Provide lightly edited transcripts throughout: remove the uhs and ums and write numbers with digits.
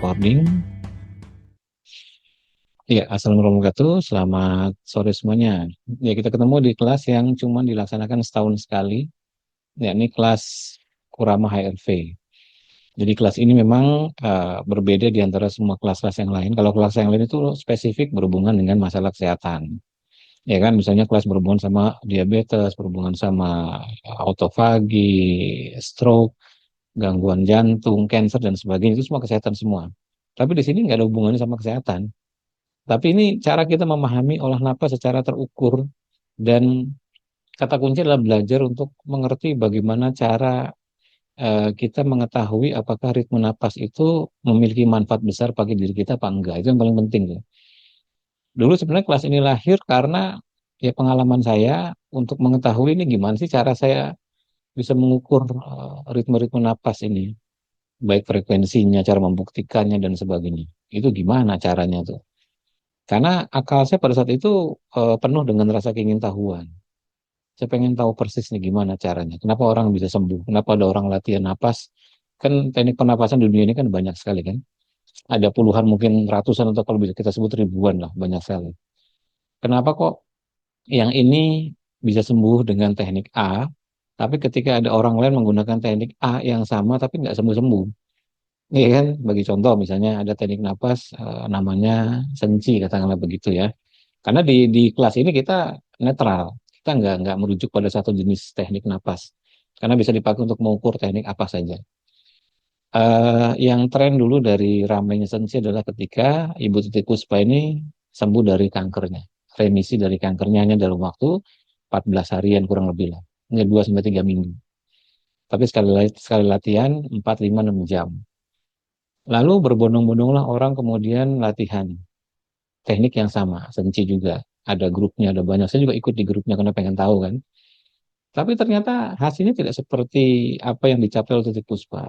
recording. Ya, assalamualaikum warahmatullahi wabarakatuh. Selamat sore semuanya. Ya, kita ketemu di kelas yang cuma dilaksanakan setahun sekali, yakni kelas Kurama HRV. Jadi kelas ini memang berbeda di antara semua kelas-kelas yang lain. Kalau kelas yang lain itu spesifik berhubungan dengan masalah kesehatan. Ya kan, misalnya kelas berhubungan sama diabetes, berhubungan sama autofagi, stroke, gangguan jantung, cancer, dan sebagainya. Itu semua kesehatan semua. Tapi di sini nggak ada hubungannya sama kesehatan. Tapi ini cara kita memahami olah napas secara terukur dan kata kunci adalah belajar untuk mengerti bagaimana cara kita mengetahui apakah ritme napas itu memiliki manfaat besar bagi diri kita apa enggak. Itu yang paling penting ya. Dulu sebenarnya kelas ini lahir karena ya pengalaman saya untuk mengetahui ini gimana sih cara saya bisa mengukur ritme-ritme napas ini, baik frekuensinya, cara membuktikannya dan sebagainya. Itu gimana caranya tuh? Karena akal saya pada saat itu penuh dengan rasa keingintahuan. Saya pengen tahu persis nih gimana caranya. Kenapa orang bisa sembuh? Kenapa ada orang latihan napas? Kan teknik pernapasan di dunia ini kan banyak sekali kan. Ada puluhan mungkin ratusan atau kalau bisa kita sebut ribuan lah banyak sekali. Kenapa kok yang ini bisa sembuh dengan teknik A, tapi ketika ada orang lain menggunakan teknik A yang sama tapi nggak sembuh-sembuh? Iya kan? Bagi contoh misalnya ada teknik napas namanya senci katakanlah begitu ya. Karena di kelas ini kita netral, kita nggak merujuk pada satu jenis teknik napas, karena bisa dipakai untuk mengukur teknik apa saja. Yang tren dulu dari ramainya sensi adalah ketika Ibu Titi Puspa ini sembuh dari kankernya, remisi dari kankernya hanya dalam waktu 14 harian kurang lebih lah, hanya 2 sampai 3 minggu. Tapi sekali latihan 4, 5, 6 jam. Lalu berbondong-bondonglah orang kemudian latihan teknik yang sama, senci juga. Ada grupnya, ada banyak. Saya juga ikut di grupnya karena pengen tahu kan. Tapi ternyata hasilnya tidak seperti apa yang dicapai oleh Titiek Puspa.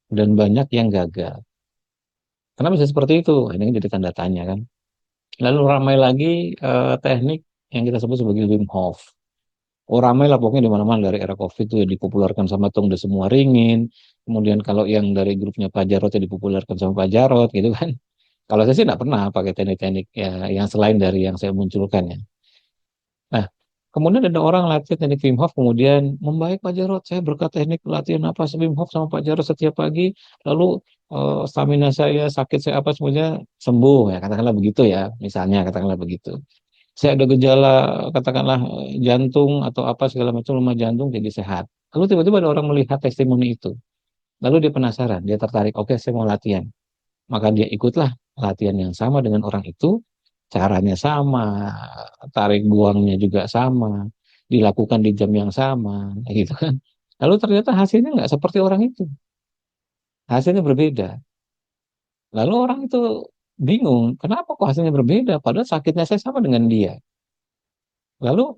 Dan banyak yang gagal. Kenapa bisa seperti itu? Ini jadi tanda tanya kan. Lalu ramai lagi teknik yang kita sebut sebagai Wim Hof. Oh ramai lah pokoknya di mana-mana dari era COVID itu ya dipopulerkan sama Tung de semua ringin. Kemudian kalau yang dari grupnya Pak Jarot ya dipopulerkan sama Pak Jarot gitu kan. Kalau saya sih nggak pernah pakai teknik-teknik ya, yang selain dari yang saya munculkan ya. Nah, kemudian ada orang latihan teknik Wim Hof, kemudian membaik Pak Jarot. Saya berkat teknik latihan apa Wim Hof sama Pak Jarot setiap pagi, lalu stamina saya, sakit saya apa semuanya sembuh ya, katakanlah begitu ya, misalnya katakanlah begitu. Saya ada gejala, katakanlah jantung atau apa segala macam lemah jantung jadi sehat. Lalu tiba-tiba ada orang melihat testimoni itu. Lalu dia penasaran, dia tertarik, oke saya mau latihan. Maka dia ikutlah latihan yang sama dengan orang itu, caranya sama, tarik buangnya juga sama, dilakukan di jam yang sama, gitu kan. Lalu ternyata hasilnya nggak seperti orang itu, hasilnya berbeda. Lalu orang itu bingung, kenapa kok hasilnya berbeda? Padahal sakitnya saya sama dengan dia. Lalu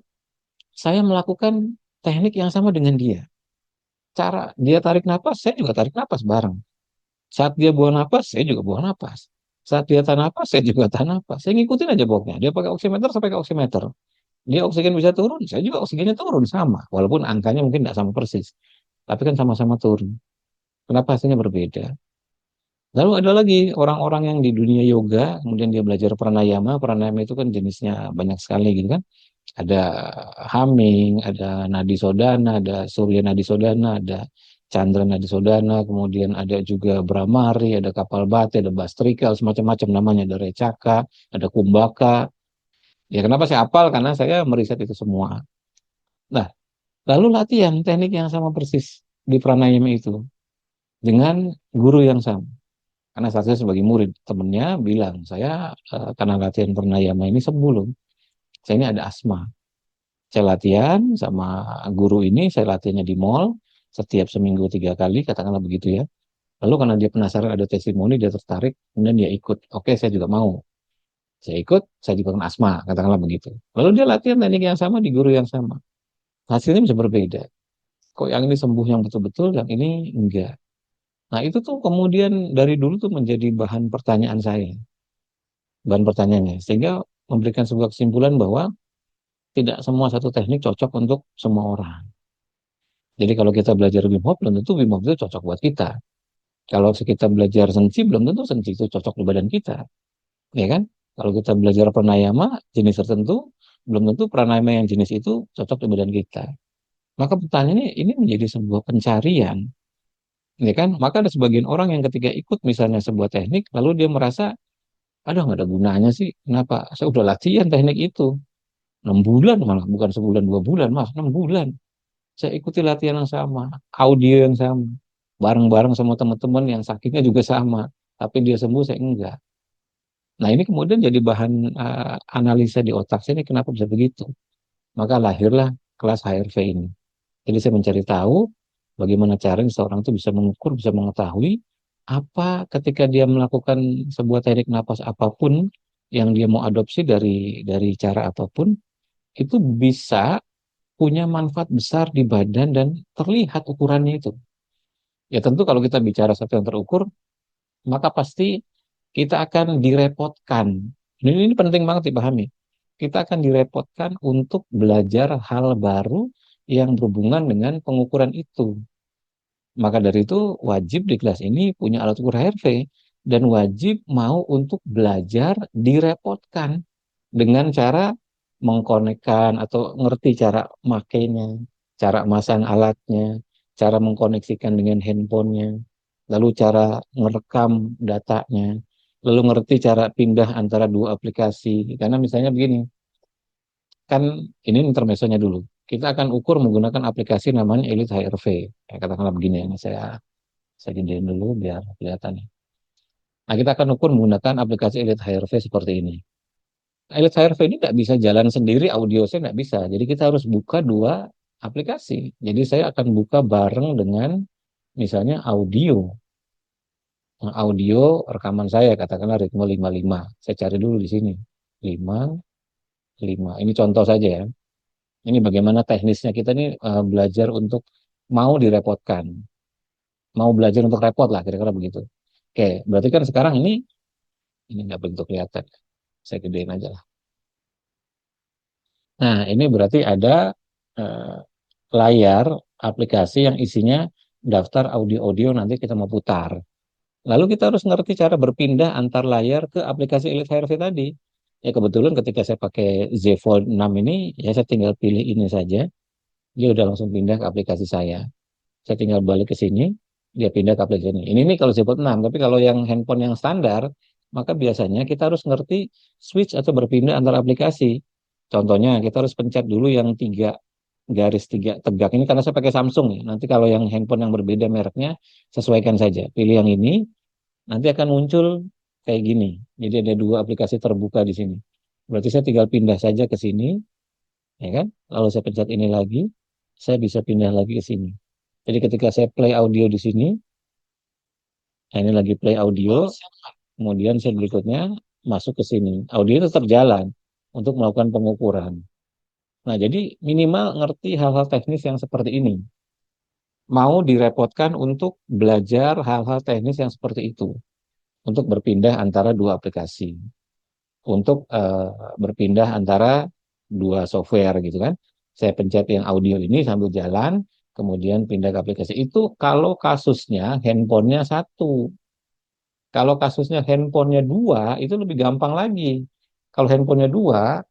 saya melakukan teknik yang sama dengan dia. Cara dia tarik napas, saya juga tarik napas bareng. Saat dia buang napas, saya juga buang napas. Saat dia tahan napas, saya juga tahan napas. Saya ngikutin aja pokoknya. Dia pakai oximeter, saya pakai oximeter. Dia oksigen bisa turun, saya juga oksigennya turun sama. Walaupun angkanya mungkin tidak sama persis. Tapi kan sama-sama turun. Kenapa hasilnya berbeda? Lalu ada lagi orang-orang yang di dunia yoga, kemudian dia belajar pranayama. Pranayama itu kan jenisnya banyak sekali gitu kan. Ada Haming, ada Nadi Sodana, ada Surya Nadi Sodana, ada Chandra Nadi Sodana, kemudian ada juga Brahmari, ada Kapalbhati, ada Bastrikal, semacam-macam namanya, ada Recaka, ada Kumbaka. Ya kenapa saya hafal? Karena saya meriset itu semua. Nah, lalu latihan teknik yang sama persis di pranayama itu dengan guru yang sama. Karena saat saya sebagai murid, temennya bilang, saya karena latihan pranayama ini sebelum, saya ini ada asma. Saya latihan sama guru ini, saya latihannya di mall, setiap seminggu 3 kali, katakanlah begitu ya. Lalu karena dia penasaran ada testimoni, dia tertarik, kemudian dia ikut. Oke, saya juga mau. Saya ikut, saya juga kena asma, katakanlah begitu. Lalu dia latihan teknik yang sama di guru yang sama. Hasilnya bisa berbeda. Kok yang ini sembuh yang betul-betul, yang ini enggak. Nah itu tuh kemudian dari dulu tuh menjadi bahan pertanyaan saya. Bahan pertanyaannya. Sehingga memberikan sebuah kesimpulan bahwa tidak semua satu teknik cocok untuk semua orang. Jadi kalau kita belajar Wim Hof, belum tentu Wim Hof itu cocok buat kita. Kalau kita belajar senci, belum tentu senci itu cocok di badan kita, ya kan? Kalau kita belajar pranayama jenis tertentu, belum tentu pranayama yang jenis itu cocok di badan kita. Maka pertanyaannya ini menjadi sebuah pencarian, ya kan? Maka ada sebagian orang yang ketika ikut misalnya sebuah teknik, lalu dia merasa, aduh nggak ada gunanya sih, kenapa? Saya udah latihan teknik itu, 6 bulan malah, bukan sebulan 2 bulan, mas, 6 bulan. Saya ikuti latihan yang sama, audio yang sama, bareng-bareng sama teman-teman yang sakitnya juga sama, tapi dia sembuh, saya enggak. Nah ini kemudian jadi bahan analisa di otak saya ini kenapa bisa begitu. Maka lahirlah kelas HRV ini. Jadi saya mencari tahu bagaimana caranya seorang itu bisa mengukur, bisa mengetahui apa ketika dia melakukan sebuah teknik napas apapun yang dia mau adopsi dari cara apapun, itu bisa punya manfaat besar di badan dan terlihat ukurannya itu. Ya tentu kalau kita bicara sesuatu yang terukur, maka pasti kita akan direpotkan. Ini penting banget dipahami. Kita akan direpotkan untuk belajar hal baru yang berhubungan dengan pengukuran itu. Maka dari itu wajib di kelas ini punya alat ukur HRV dan wajib mau untuk belajar direpotkan dengan cara mengkonekkan atau ngerti cara makainya, cara masang alatnya, cara mengkoneksikan dengan handphonenya, lalu cara merekam datanya, lalu ngerti cara pindah antara dua aplikasi. Karena misalnya begini, kan ini intermezzonya dulu. Kita akan ukur menggunakan aplikasi namanya Elite HRV. Ya, katakanlah begini ya, saya gedein dulu biar kelihatan ya. Nah, kita akan ukur menggunakan aplikasi Elite HRV seperti ini. Elite HRV ini nggak bisa jalan sendiri, audio saya nggak bisa. Jadi kita harus buka dua aplikasi. Jadi saya akan buka bareng dengan misalnya audio. Nah, audio rekaman saya, katakanlah ritme 55. Saya cari dulu di sini. 5, 5. Ini contoh saja ya. Ini bagaimana teknisnya kita nih belajar untuk mau direpotkan. Mau belajar untuk repot lah, kira-kira begitu. Oke, berarti kan sekarang ini nggak bentuk kelihatan. Saya gedein aja lah. Nah, ini berarti ada eh, layar aplikasi yang isinya daftar audio-audio nanti kita mau putar. Lalu kita harus ngerti cara berpindah antar layar ke aplikasi Elite HRV tadi. Ya kebetulan ketika saya pakai Z Fold 6 ini, ya saya tinggal pilih ini saja. Dia udah langsung pindah ke aplikasi saya. Saya tinggal balik ke sini, dia pindah ke aplikasi ini. Ini nih kalau Z Fold 6, tapi kalau yang handphone yang standar, maka biasanya kita harus ngerti switch atau berpindah antar aplikasi. Contohnya, kita harus pencet dulu yang garis tiga tegak. Ini karena saya pakai Samsung ya. Nanti kalau yang handphone yang berbeda mereknya, sesuaikan saja. Pilih yang ini, nanti akan muncul kayak gini. Jadi ada dua aplikasi terbuka di sini. Berarti saya tinggal pindah saja ke sini, ya kan? Lalu saya pencet ini lagi, saya bisa pindah lagi ke sini. Jadi ketika saya play audio di sini, nah ini lagi play audio, kemudian saya berikutnya masuk ke sini. Audio tetap jalan untuk melakukan pengukuran. Nah, jadi minimal ngerti hal-hal teknis yang seperti ini. Mau direpotkan untuk belajar hal-hal teknis yang seperti itu. Untuk berpindah antara dua aplikasi. Untuk berpindah antara dua software gitu kan. Saya pencet yang audio ini sambil jalan, kemudian pindah ke aplikasi. Itu kalau kasusnya handphonenya satu. Kalau kasusnya handphonenya dua, itu lebih gampang lagi. Kalau handphonenya dua,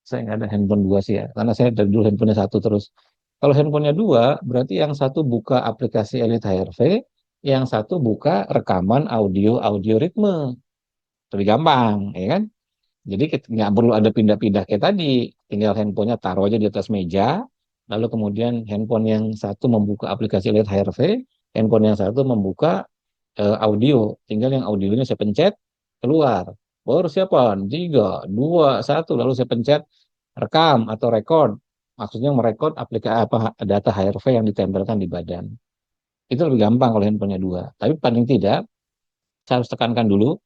saya nggak ada handphone dua sih ya, karena saya dari dulu handphonenya satu terus. Kalau handphonenya dua, berarti yang satu buka aplikasi Elite HRV, yang satu buka rekaman audio ritme. Lebih gampang, ya kan? Jadi nggak perlu ada pindah-pindah kayak tadi. Tinggal handphonenya taruh aja di atas meja, lalu kemudian handphone yang satu membuka aplikasi Elite HRV, handphone yang satu membuka audio. Tinggal yang audionya saya pencet, keluar. Persiapan, 3, 2, 1. Lalu saya pencet rekam atau record. Maksudnya merekod aplikasi apa data HRV yang ditempelkan di badan. Itu lebih gampang kalau handphonenya dua. Tapi paling tidak, saya harus tekankan dulu,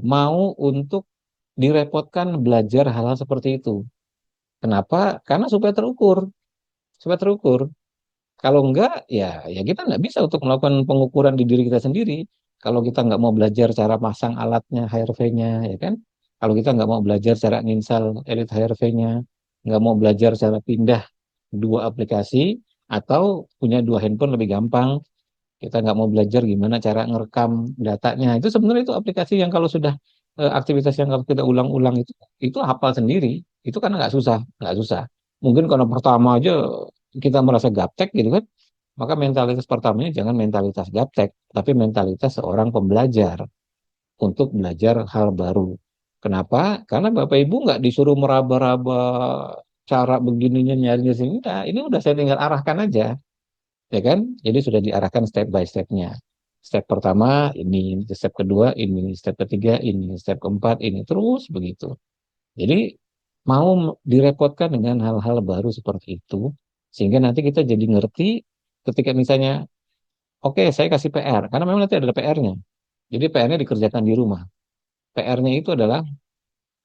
mau untuk direpotkan belajar hal-hal seperti itu. Kenapa? Karena supaya terukur. Supaya terukur. Kalau enggak, ya kita nggak bisa untuk melakukan pengukuran di diri kita sendiri. Kalau kita nggak mau belajar cara pasang alatnya, HRV-nya, ya kan? Kalau kita nggak mau belajar cara nginstal Elite HRV-nya, nggak mau belajar cara pindah dua aplikasi, atau punya dua handphone lebih gampang, Kita nggak mau belajar gimana cara ngerekam datanya. Itu sebenarnya itu aplikasi yang kalau sudah aktivitas yang kalau kita ulang-ulang itu hafal sendiri. Itu kan nggak susah, nggak susah. Mungkin karena pertama aja kita merasa gaptek gitu kan, maka mentalitas pertamanya jangan mentalitas gaptek, tapi mentalitas seorang pembelajar untuk belajar hal baru. Kenapa? Karena Bapak Ibu nggak disuruh meraba-raba cara begininya nyarinya sini. Nah, ini udah saya tinggal arahkan aja, ya kan? Jadi sudah diarahkan step by stepnya. Step pertama ini, step kedua ini, step ketiga ini, step keempat ini, terus begitu. Jadi mau direpotkan dengan hal-hal baru seperti itu, sehingga nanti kita jadi ngerti ketika misalnya, oke, saya kasih PR, karena memang nanti ada PR-nya. Jadi PR-nya dikerjakan di rumah. PR-nya itu adalah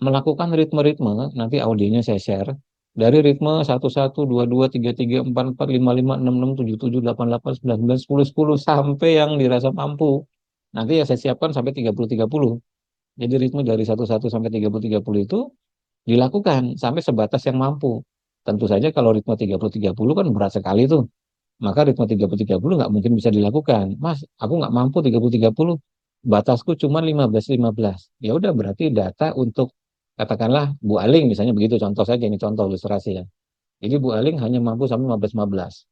melakukan ritme-ritme, nanti audionya saya share, dari ritme 11, 22, 23, 24, 55, 56, 77, 88, 99, 10, 10, sampai yang dirasa mampu. Nanti ya saya siapkan sampai 30, 30. Jadi ritme dari 11 sampai 30, 30 itu dilakukan sampai sebatas yang mampu. Tentu saja kalau ritme 30, 30 kan berat sekali tuh. Maka ritme 30, 30 nggak mungkin bisa dilakukan. Mas, aku nggak mampu 30, 30. Batasku cuma 15, 15. Ya udah berarti data untuk katakanlah Bu Aling misalnya begitu contoh saja ini contoh ilustrasi ya. Jadi Bu Aling hanya mampu sampai 15, 15.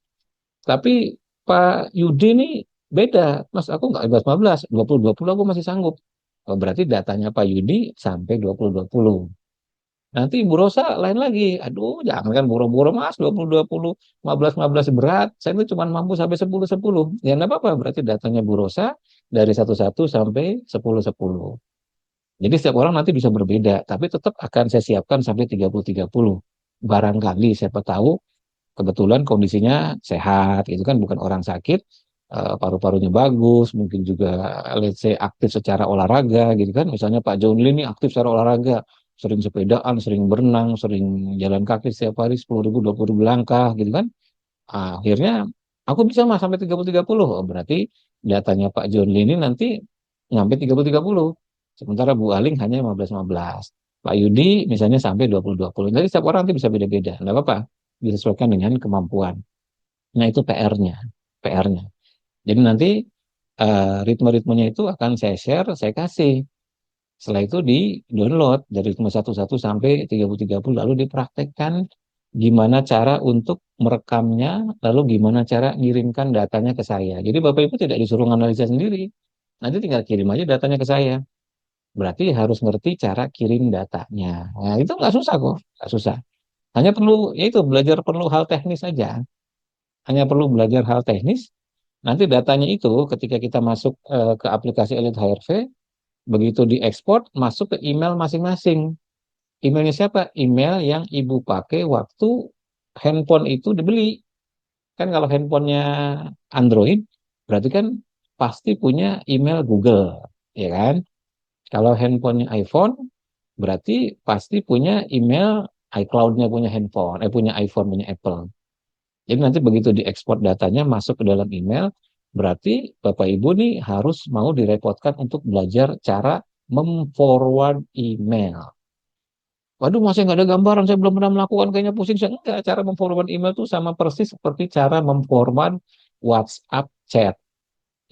Tapi Pak Yudi ini beda. Mas, aku nggak 15, 15. 20, 20 aku masih sanggup. Oh, berarti datanya Pak Yudi sampai 20, 20. Nanti Bu Rosa lain lagi. Aduh, jangan kan boro-boro Mas, 20, 20, 15, 15 berat. Saya itu cuma mampu sampai 10, 10. Ya enggak apa-apa, berarti datanya Bu Rosa dari 11 sampai 10, 10. Jadi setiap orang nanti bisa berbeda, tapi tetap akan saya siapkan sampai 30, 30. Barangkali siapa tahu kebetulan kondisinya sehat, itu kan bukan orang sakit, paru-parunya bagus, mungkin juga let's say aktif secara olahraga gitu kan. Misalnya Pak John Lee ini aktif secara olahraga, sering sepedaan, sering berenang, sering jalan kaki setiap hari 10.000, 20.000 langkah gitu kan. Akhirnya aku bisa mas sampai 30, 30. Oh, berarti datanya Pak John Lee ini nanti nyampe 30, 30. Sementara Bu Aling hanya 15, 15. Pak Yudi misalnya sampai 20, 20. Jadi setiap orang nanti bisa beda-beda. Enggak apa-apa, disesuaikan dengan kemampuan. Nah, itu PR-nya. PR-nya. Jadi nanti ritme-ritmenya itu akan saya share, saya kasih. Setelah itu di-download dari ritme 11 sampai 30, 30, lalu dipraktekkan gimana cara untuk merekamnya, lalu gimana cara ngirimkan datanya ke saya. Jadi Bapak Ibu tidak disuruh analisa sendiri. Nanti tinggal kirim aja datanya ke saya. Berarti harus ngerti cara kirim datanya. Nah, itu nggak susah kok, nggak susah. Hanya perlu, ya itu, belajar perlu hal teknis saja. Hanya perlu belajar hal teknis. Nanti datanya itu ketika kita masuk ke aplikasi Elite HRV, begitu diekspor, masuk ke email masing-masing. Emailnya siapa? Email yang ibu pakai waktu handphone itu dibeli. Kan kalau handphonenya Android, berarti kan pasti punya email Google, ya kan? Kalau handphonenya iPhone, berarti pasti punya email iCloud-nya punya handphone, punya iPhone, punya Apple. Jadi nanti begitu diekspor datanya masuk ke dalam email, berarti Bapak Ibu nih harus mau direpotkan untuk belajar cara memforward email. Waduh, masih nggak ada gambaran, saya belum pernah melakukan, kayaknya pusing. Saya enggak, cara memforward email itu sama persis seperti cara memforward WhatsApp chat.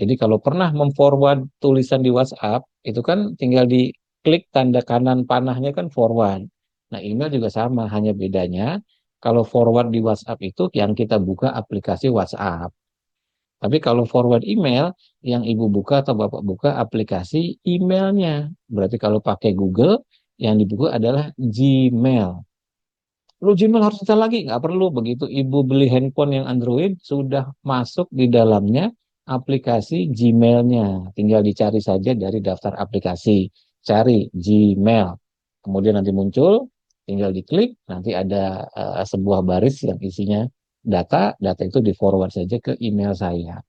Jadi kalau pernah memforward tulisan di WhatsApp, itu kan tinggal diklik tanda kanan panahnya kan forward. Nah, email juga sama, hanya bedanya kalau forward di WhatsApp itu yang kita buka aplikasi WhatsApp. Tapi kalau forward email, yang Ibu buka atau Bapak buka aplikasi emailnya. Berarti kalau pakai Google, yang dibuka adalah Gmail. Lu Gmail harus install lagi? Nggak perlu. Begitu Ibu beli handphone yang Android, sudah masuk di dalamnya aplikasi Gmailnya. Tinggal dicari saja dari daftar aplikasi. Cari Gmail. Kemudian nanti muncul, tinggal diklik, nanti ada sebuah baris yang isinya data itu di forward saja ke email saya.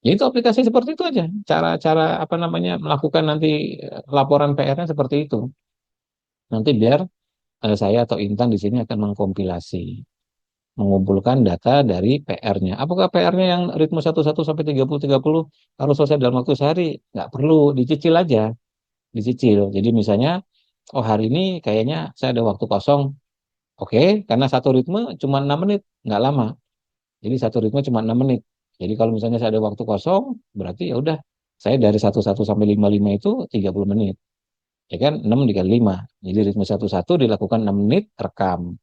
Ya itu aplikasi seperti itu aja. Cara-cara apa namanya melakukan nanti laporan PR-nya seperti itu. Nanti biar saya atau Intan di sini akan mengkompilasi, mengumpulkan data dari PR-nya. Apakah PR-nya yang ritme 11 sampai 30, 30 harus selesai dalam waktu sehari? Nggak perlu, dicicil aja, dicicil. Jadi misalnya, oh hari ini kayaknya saya ada waktu kosong. Oke, karena satu ritme cuma 6 menit, nggak lama. Jadi satu ritme cuma 6 menit. Jadi kalau misalnya saya ada waktu kosong, berarti ya udah saya dari 11 sampai 55 itu 30 menit. Ya kan 6 dikali 5. Jadi ritme 11 dilakukan 6 menit, rekam.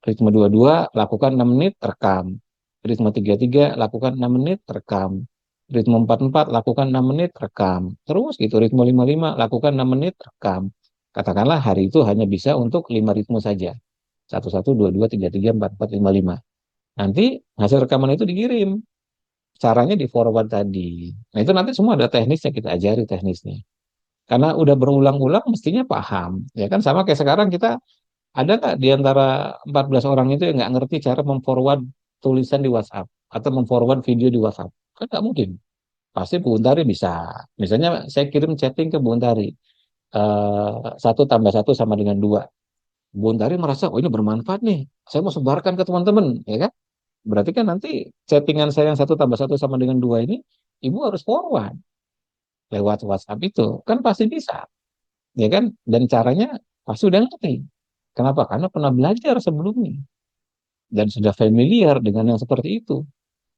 Ritme 22 lakukan 6 menit, rekam. Ritme 33 lakukan 6 menit, rekam. Ritme 44 lakukan 6 menit, rekam. Terus gitu, ritme 55 lakukan 6 menit, rekam. Katakanlah hari itu hanya bisa untuk 5 ritme saja. 11, 22, 33, 44, 55. Nanti hasil rekaman itu dikirim. Caranya di forward tadi. Nah itu nanti semua ada teknisnya, kita ajari teknisnya. Karena udah berulang-ulang mestinya paham. Ya kan sama kayak sekarang kita ada nggak di antara 14 orang itu yang nggak ngerti cara memforward tulisan di WhatsApp atau memforward video di WhatsApp? Kan nggak mungkin. Pasti Bu Untari bisa. Misalnya saya kirim chatting ke Bu Untari. 1 tambah 1 sama dengan 2. Bu Untari merasa, oh ini bermanfaat nih. Saya mau sebarkan ke teman-teman. Ya kan? Berarti kan nanti chattingan saya yang 1 tambah 1 sama dengan 2 ini, Ibu harus forward lewat WhatsApp itu. Kan pasti bisa. Ya kan? Dan caranya pasti udah ngerti. Kenapa? Karena pernah belajar sebelumnya. Dan sudah familiar dengan yang seperti itu.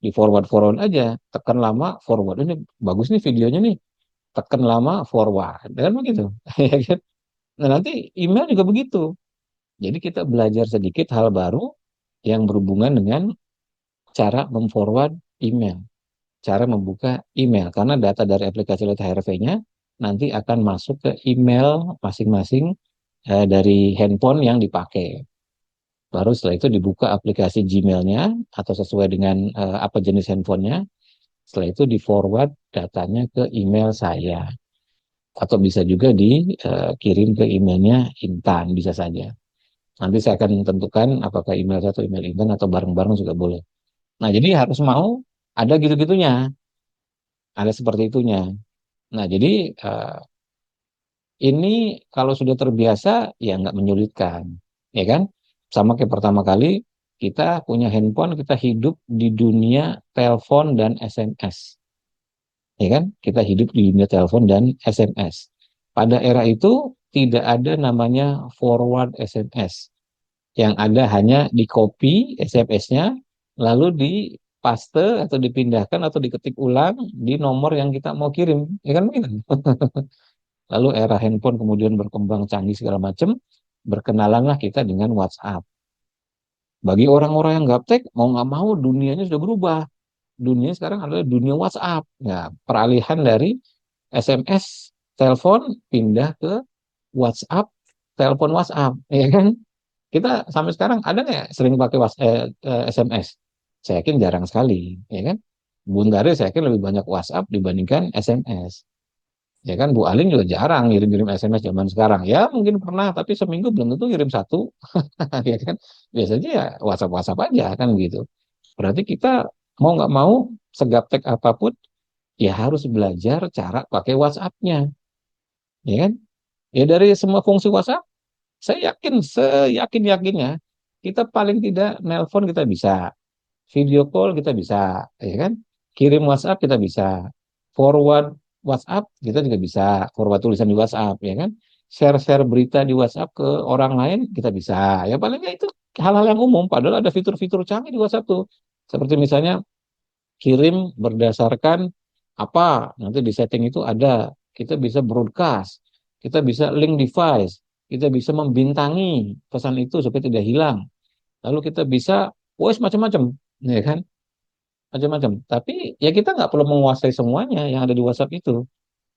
Di forward-forward aja. Tekan lama, forward. Ini bagus nih videonya nih. Tekan lama, forward. Dan begitu. Ya kan? Nah, nanti email juga begitu. Jadi kita belajar sedikit hal baru yang berhubungan dengan cara memforward email. Cara membuka email. Karena data dari aplikasi Lihat HRV-nya nanti akan masuk ke email masing-masing dari handphone yang dipakai. Baru setelah itu dibuka aplikasi Gmail-nya atau sesuai dengan apa jenis handphonenya. Setelah itu di forward datanya ke email saya. Atau bisa juga dikirim ke emailnya Intan, bisa saja. Nanti saya akan tentukan apakah email saya atau email Intan atau bareng-bareng juga boleh. Nah, jadi harus mau ada gitu-gitunya, ada seperti itunya. Nah, jadi ini kalau sudah terbiasa ya nggak menyulitkan, ya kan? Sama kayak pertama kali kita punya handphone, kita hidup di dunia telepon dan SMS, ya kan? Kita hidup di dunia telepon dan SMS. Pada era itu tidak ada namanya forward SMS, yang ada hanya di copy SMS-nya, lalu di paste atau dipindahkan atau diketik ulang di nomor yang kita mau kirim, ya kan begitu? Lalu era handphone kemudian berkembang canggih segala macam, berkenalanlah kita dengan WhatsApp. Bagi orang-orang yang gaptek, mau nggak mau dunianya sudah berubah. Dunia sekarang adalah dunia WhatsApp. Ya, peralihan dari SMS, telepon, pindah ke WhatsApp, telepon WhatsApp. Ya kan? Kita sampai sekarang ada nggak sering pakai SMS? Saya yakin jarang sekali. Ya kan? Bundari saya yakin lebih banyak WhatsApp dibandingkan SMS. Ya kan Bu Alin juga jarang ngirim-ngirim SMS zaman sekarang. Ya mungkin pernah, tapi seminggu belum tentu ngirim satu. Ya kan? Biasanya ya WhatsApp-WhatsApp aja kan gitu. Berarti kita mau nggak mau segaptek apapun ya harus belajar cara pakai WhatsApp-nya. Ya kan? Ya dari semua fungsi WhatsApp, saya yakin, seyakin-yakinnya kita paling tidak nelpon kita bisa, video call kita bisa, ya kan? Kirim WhatsApp kita bisa, forward WhatsApp kita juga bisa, forward tulisan di WhatsApp, ya kan? Share-share berita di WhatsApp ke orang lain kita bisa. Ya paling nggak itu hal-hal yang umum. Padahal ada fitur-fitur canggih di WhatsApp tuh. Seperti misalnya kirim berdasarkan apa, nanti di setting itu ada. Kita bisa broadcast, kita bisa link device, kita bisa membintangi pesan itu supaya tidak hilang. Lalu kita bisa voice macam-macam, ya kan? Macam-macam. Tapi ya kita nggak perlu menguasai semuanya yang ada di WhatsApp itu.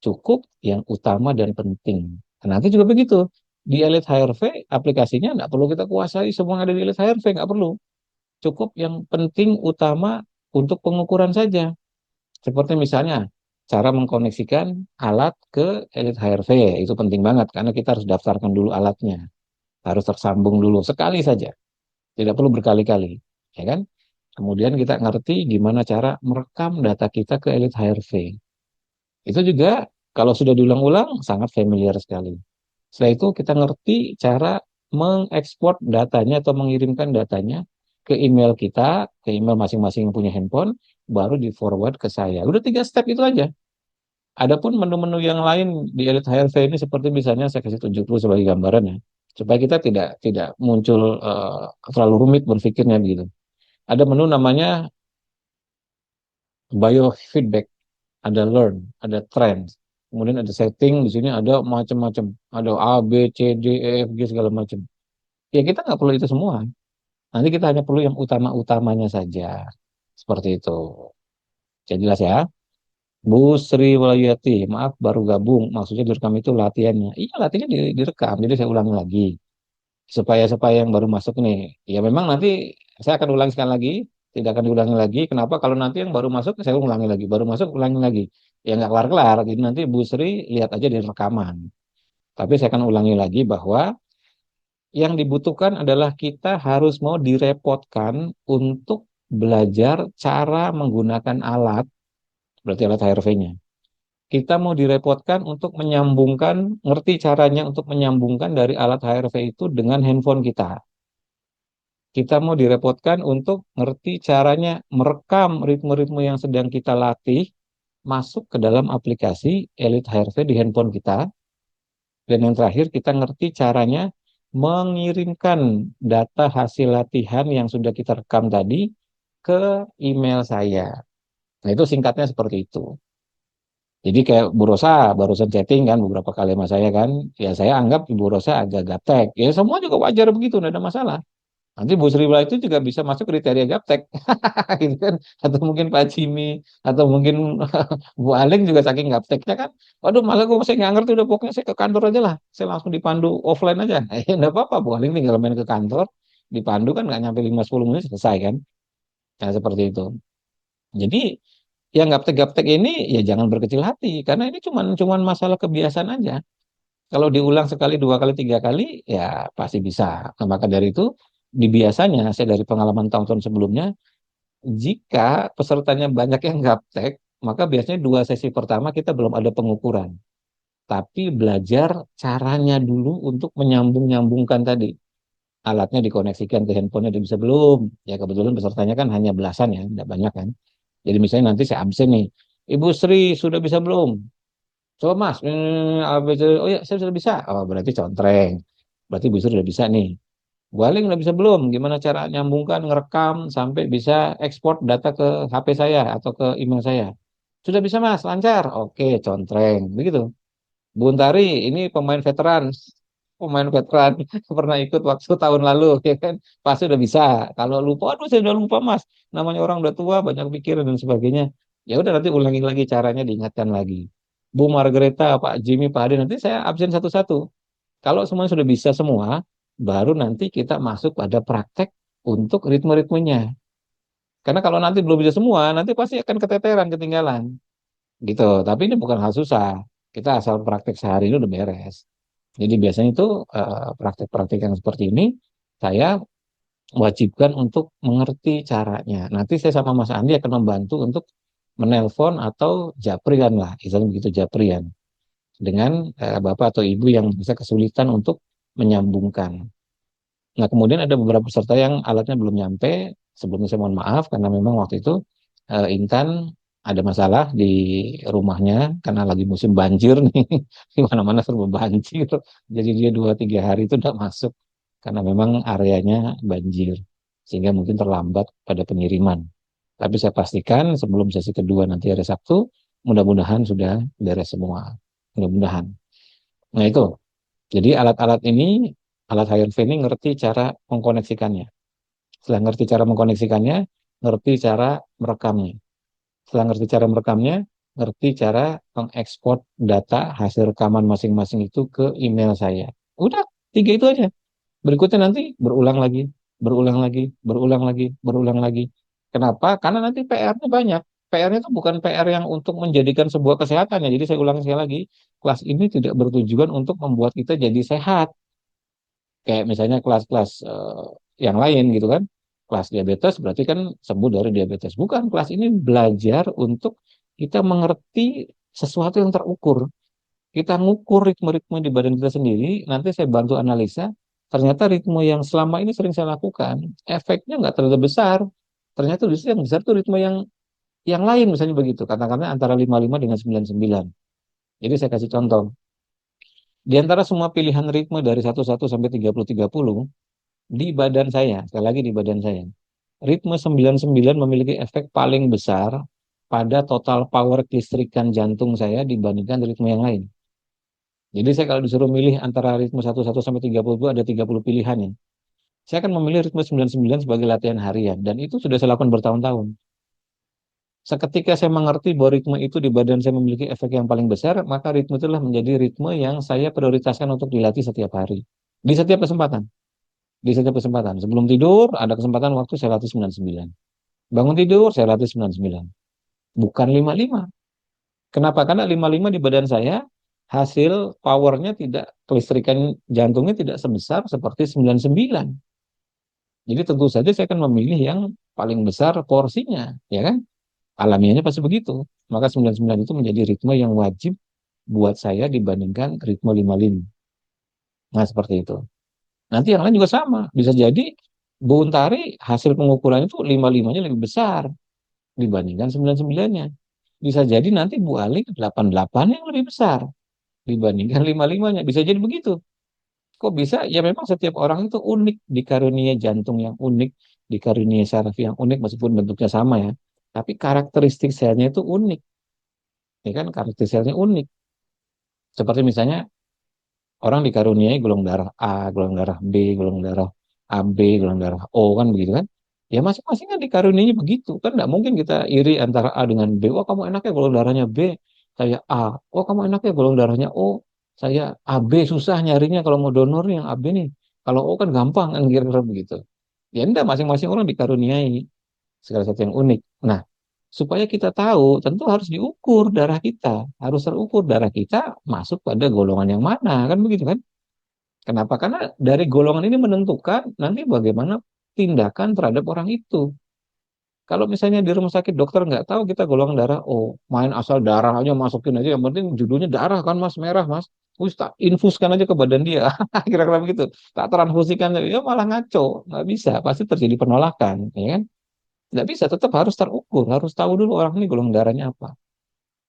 Cukup yang utama dan penting. Nah, nanti juga begitu. Di Elite HRV aplikasinya nggak perlu kita kuasai semua yang ada di Elite HRV, nggak perlu. Cukup yang penting utama untuk pengukuran saja. Seperti misalnya cara mengkoneksikan alat ke Elite HRV. Itu penting banget karena kita harus daftarkan dulu alatnya. Harus tersambung dulu sekali saja. Tidak perlu berkali-kali. Ya kan? Kemudian kita ngerti gimana cara merekam data kita ke Elite HRV. Itu juga kalau sudah diulang-ulang sangat familiar sekali. Setelah itu kita ngerti cara mengekspor datanya atau mengirimkan datanya ke email kita, ke email masing-masing yang punya handphone, baru di forward ke saya. Udah 3 step itu aja. Adapun menu-menu yang lain di Elite HRV ini seperti misalnya saya kasih tunjuk dulu sebagai gambaran ya, supaya kita tidak tidak muncul terlalu rumit berpikirnya begitu. Ada menu namanya biofeedback, ada learn, ada trend, kemudian ada setting, di sini ada macam-macam, ada A, B, C, D, E, F, G segala macam. Ya kita nggak perlu itu semua. Nanti kita hanya perlu yang utama-utamanya saja. Seperti itu. Jadi jelas ya. Bu Sri Wahyati, maaf baru gabung. Maksudnya direkam itu latihannya. Iya latihannya direkam. Jadi saya ulangi lagi. Supaya yang baru masuk nih. Ya memang nanti saya akan ulangi sekali lagi. Tidak akan diulangi lagi. Kenapa? Kalau nanti yang baru masuk saya ulangi lagi. Baru masuk ulangi lagi. Ya nggak kelar-kelar. Jadi nanti Bu Sri lihat aja di rekaman. Tapi saya akan ulangi lagi bahwa yang dibutuhkan adalah kita harus mau direpotkan untuk belajar cara menggunakan alat, berarti alat HRV-nya. Kita mau direpotkan untuk menyambungkan, ngerti caranya untuk menyambungkan dari alat HRV itu dengan handphone kita. Kita mau direpotkan untuk ngerti caranya merekam ritme-ritme yang sedang kita latih masuk ke dalam aplikasi Elite HRV di handphone kita. Dan yang terakhir, kita ngerti caranya mengirimkan data hasil latihan yang sudah kita rekam tadi ke email saya. Nah, itu singkatnya seperti itu. Jadi kayak Bu Rosa barusan chatting kan beberapa kali sama saya kan, ya saya anggap Ibu Rosa agak gaptek. Ya semua juga wajar begitu, tidak ada masalah. Nanti Bu Sri itu juga bisa masuk kriteria gaptek, gitu kan? Atau mungkin Pak Jimmy, atau mungkin Bu Aling juga saking gapteknya kan. Waduh, malah gue masih nggak ngerti, udah pokoknya saya ke kantor aja lah. Saya langsung dipandu offline aja. Enggak apa-apa, Bu Aling tinggal main ke kantor, dipandu kan nggak nyampe 5-10 menit selesai kan. Nah, seperti itu. Jadi yang gaptek-gaptek ini ya jangan berkecil hati, karena ini cuman masalah kebiasaan aja. Kalau diulang sekali, dua kali, tiga kali, ya pasti bisa. Nah, maka dari itu, di biasanya, saya dari pengalaman tahun-tahun sebelumnya, jika pesertanya banyak yang gaptek, maka biasanya 2 sesi pertama kita belum ada pengukuran. Tapi belajar caranya dulu untuk menyambung-nyambungkan tadi. Alatnya dikoneksikan ke handphonenya udah bisa belum? Ya kebetulan pesertanya kan hanya belasan ya, tidak banyak kan. Jadi misalnya nanti saya absen nih, Ibu Sri sudah bisa belum? Coba Mas, ABC, oh ya saya sudah bisa. Oh berarti contreng. Berarti Bu Sri sudah bisa nih. Bu Aling udah bisa belum? Gimana cara nyambungkan, ngerekam sampai bisa ekspor data ke HP saya atau ke email saya? Sudah bisa Mas, lancar. Oke, contreng. Begitu. Bu Untari, ini pemain veteran pernah ikut waktu tahun lalu, ya kan? Pasti udah bisa. Kalau lupa, aduh saya udah lupa Mas. Namanya orang udah tua, banyak pikiran dan sebagainya. Ya udah nanti ulangi lagi caranya, diingatkan lagi. Bu Margareta, Pak Jimmy, Pak Ade, nanti saya absen satu-satu. Kalau semuanya sudah bisa semua, baru nanti kita masuk pada praktek untuk ritme-ritmenya. Karena kalau nanti belum bisa semua, nanti pasti akan keteteran, ketinggalan. Gitu. Tapi ini bukan hal susah. Kita asal praktek sehari ini udah beres. Jadi biasanya itu praktek-praktek yang seperti ini saya wajibkan untuk mengerti caranya. Nanti saya sama Mas Andi akan membantu untuk menelpon atau japrian lah, misalnya begitu japrian dengan bapak atau ibu yang bisa kesulitan untuk menyambungkan. Nah, kemudian ada beberapa peserta yang alatnya belum nyampe. Sebelumnya saya mohon maaf karena memang waktu itu Intan ada masalah di rumahnya karena lagi musim banjir nih. Di mana-mana serba banjir. Jadi dia 2-3 hari itu tidak masuk karena memang areanya banjir. Sehingga mungkin terlambat pada pengiriman. Tapi saya pastikan sebelum sesi kedua nanti hari Sabtu, mudah-mudahan sudah beres semua. Mudah-mudahan. Nah itu, jadi alat-alat ini, alat HRV ini ngerti cara mengkoneksikannya. Setelah ngerti cara mengkoneksikannya, ngerti cara merekamnya. Setelah ngerti cara merekamnya, ngerti cara mengekspor data hasil rekaman masing-masing itu ke email saya. Udah, 3 itu aja. Berikutnya nanti berulang lagi, berulang lagi, berulang lagi, berulang lagi. Kenapa? Karena nanti PR-nya banyak. PR-nya itu bukan PR yang untuk menjadikan sebuah kesehatan ya. Jadi saya ulang sekali lagi, kelas ini tidak bertujuan untuk membuat kita jadi sehat. Kayak misalnya kelas-kelas yang lain gitu kan. Kelas diabetes berarti kan sembuh dari diabetes. Bukan, kelas ini belajar untuk kita mengerti sesuatu yang terukur. Kita ngukur ritme-ritme di badan kita sendiri, nanti saya bantu analisa, ternyata ritme yang selama ini sering saya lakukan, efeknya nggak terlalu besar. Ternyata justru yang besar itu ritme yang lain, misalnya begitu. Katakanlah antara 55 dengan 99. Jadi saya kasih contoh. Di antara semua pilihan ritme dari 11 sampai 30-30, di badan saya, sekali lagi di badan saya, ritme 99 memiliki efek paling besar pada total power kelistrikan jantung saya dibandingkan ritme yang lain. Jadi saya kalau disuruh milih antara ritme 11 sampai 30 itu ada 30 pilihan ya. Saya akan memilih ritme 99 sebagai latihan harian dan itu sudah saya lakukan bertahun-tahun. Seketika saya mengerti bahwa ritme itu di badan saya memiliki efek yang paling besar, maka ritme itulah menjadi ritme yang saya prioritaskan untuk dilatih setiap hari. Di setiap kesempatan. Di setiap kesempatan. Sebelum tidur, ada kesempatan waktu saya latih 99. Bangun tidur, saya latih 99. Bukan 55. Kenapa? Karena 55 di badan saya, hasil powernya tidak, kelistrikan jantungnya tidak sebesar seperti 99. Jadi tentu saja saya akan memilih yang paling besar porsinya, ya kan? Alamiahnya pasti begitu. Maka 99 itu menjadi ritme yang wajib buat saya dibandingkan ritme 55. Nah, seperti itu. Nanti yang lain juga sama. Bisa jadi Bu Untari hasil pengukuran itu 55-nya lebih besar dibandingkan 99-nya. Bisa jadi nanti Bu Ali 88 yang lebih besar dibandingkan 55-nya. Bisa jadi begitu. Kok bisa? Ya memang setiap orang itu unik, dikarunia jantung yang unik, dikarunia saraf yang unik meskipun bentuknya sama ya. Tapi karakteristik selnya itu unik. Ya kan, karakteristik selnya unik. Seperti misalnya orang dikaruniai golongan darah A, golongan darah B, golongan darah AB, golongan darah O kan begitu kan? Ya masing-masing kan dikaruniainya begitu kan, nggak mungkin kita iri antara A dengan B. Wah kamu enaknya golongan darahnya B, saya A. Oh kamu enaknya golongan darahnya O, saya AB. Susah nyarinya kalau mau donor nih yang AB nih. Kalau O kan gampang kan kira-kira begitu. Ya enggak, masing-masing orang dikaruniai segala sesuatu yang unik. Nah, supaya kita tahu, tentu harus diukur darah kita. Harus terukur darah kita masuk pada golongan yang mana, kan begitu kan? Kenapa? Karena dari golongan ini menentukan nanti bagaimana tindakan terhadap orang itu. Kalau misalnya di rumah sakit dokter nggak tahu kita golongan darah, oh main asal darah aja masukin aja, yang penting judulnya darah kan mas, merah mas, wis tak infuskan aja ke badan dia, kira-kira begitu, tak transfusikan, ya malah ngaco, nggak bisa, pasti terjadi penolakan, ya kan? Nggak bisa, tetap harus terukur, harus tahu dulu orang ini golongan darahnya apa.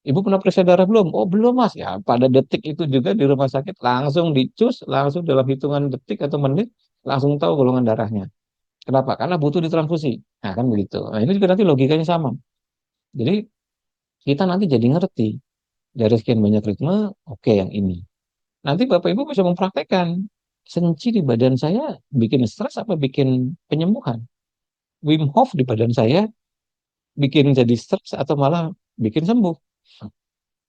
Ibu pernah periksa darah belum? Oh belum mas. Ya pada detik itu juga di rumah sakit langsung dicus, langsung dalam hitungan detik atau menit langsung tahu golongan darahnya. Kenapa? Karena butuh ditransfusi. Nah kan begitu. Nah ini juga nanti logikanya sama. Jadi kita nanti jadi ngerti dari sekian banyak ritme, oke yang ini. Nanti Bapak Ibu bisa mempraktekkan senci di badan saya bikin stres apa bikin penyembuhan. Wim Hof di badan saya bikin jadi stres atau malah bikin sembuh.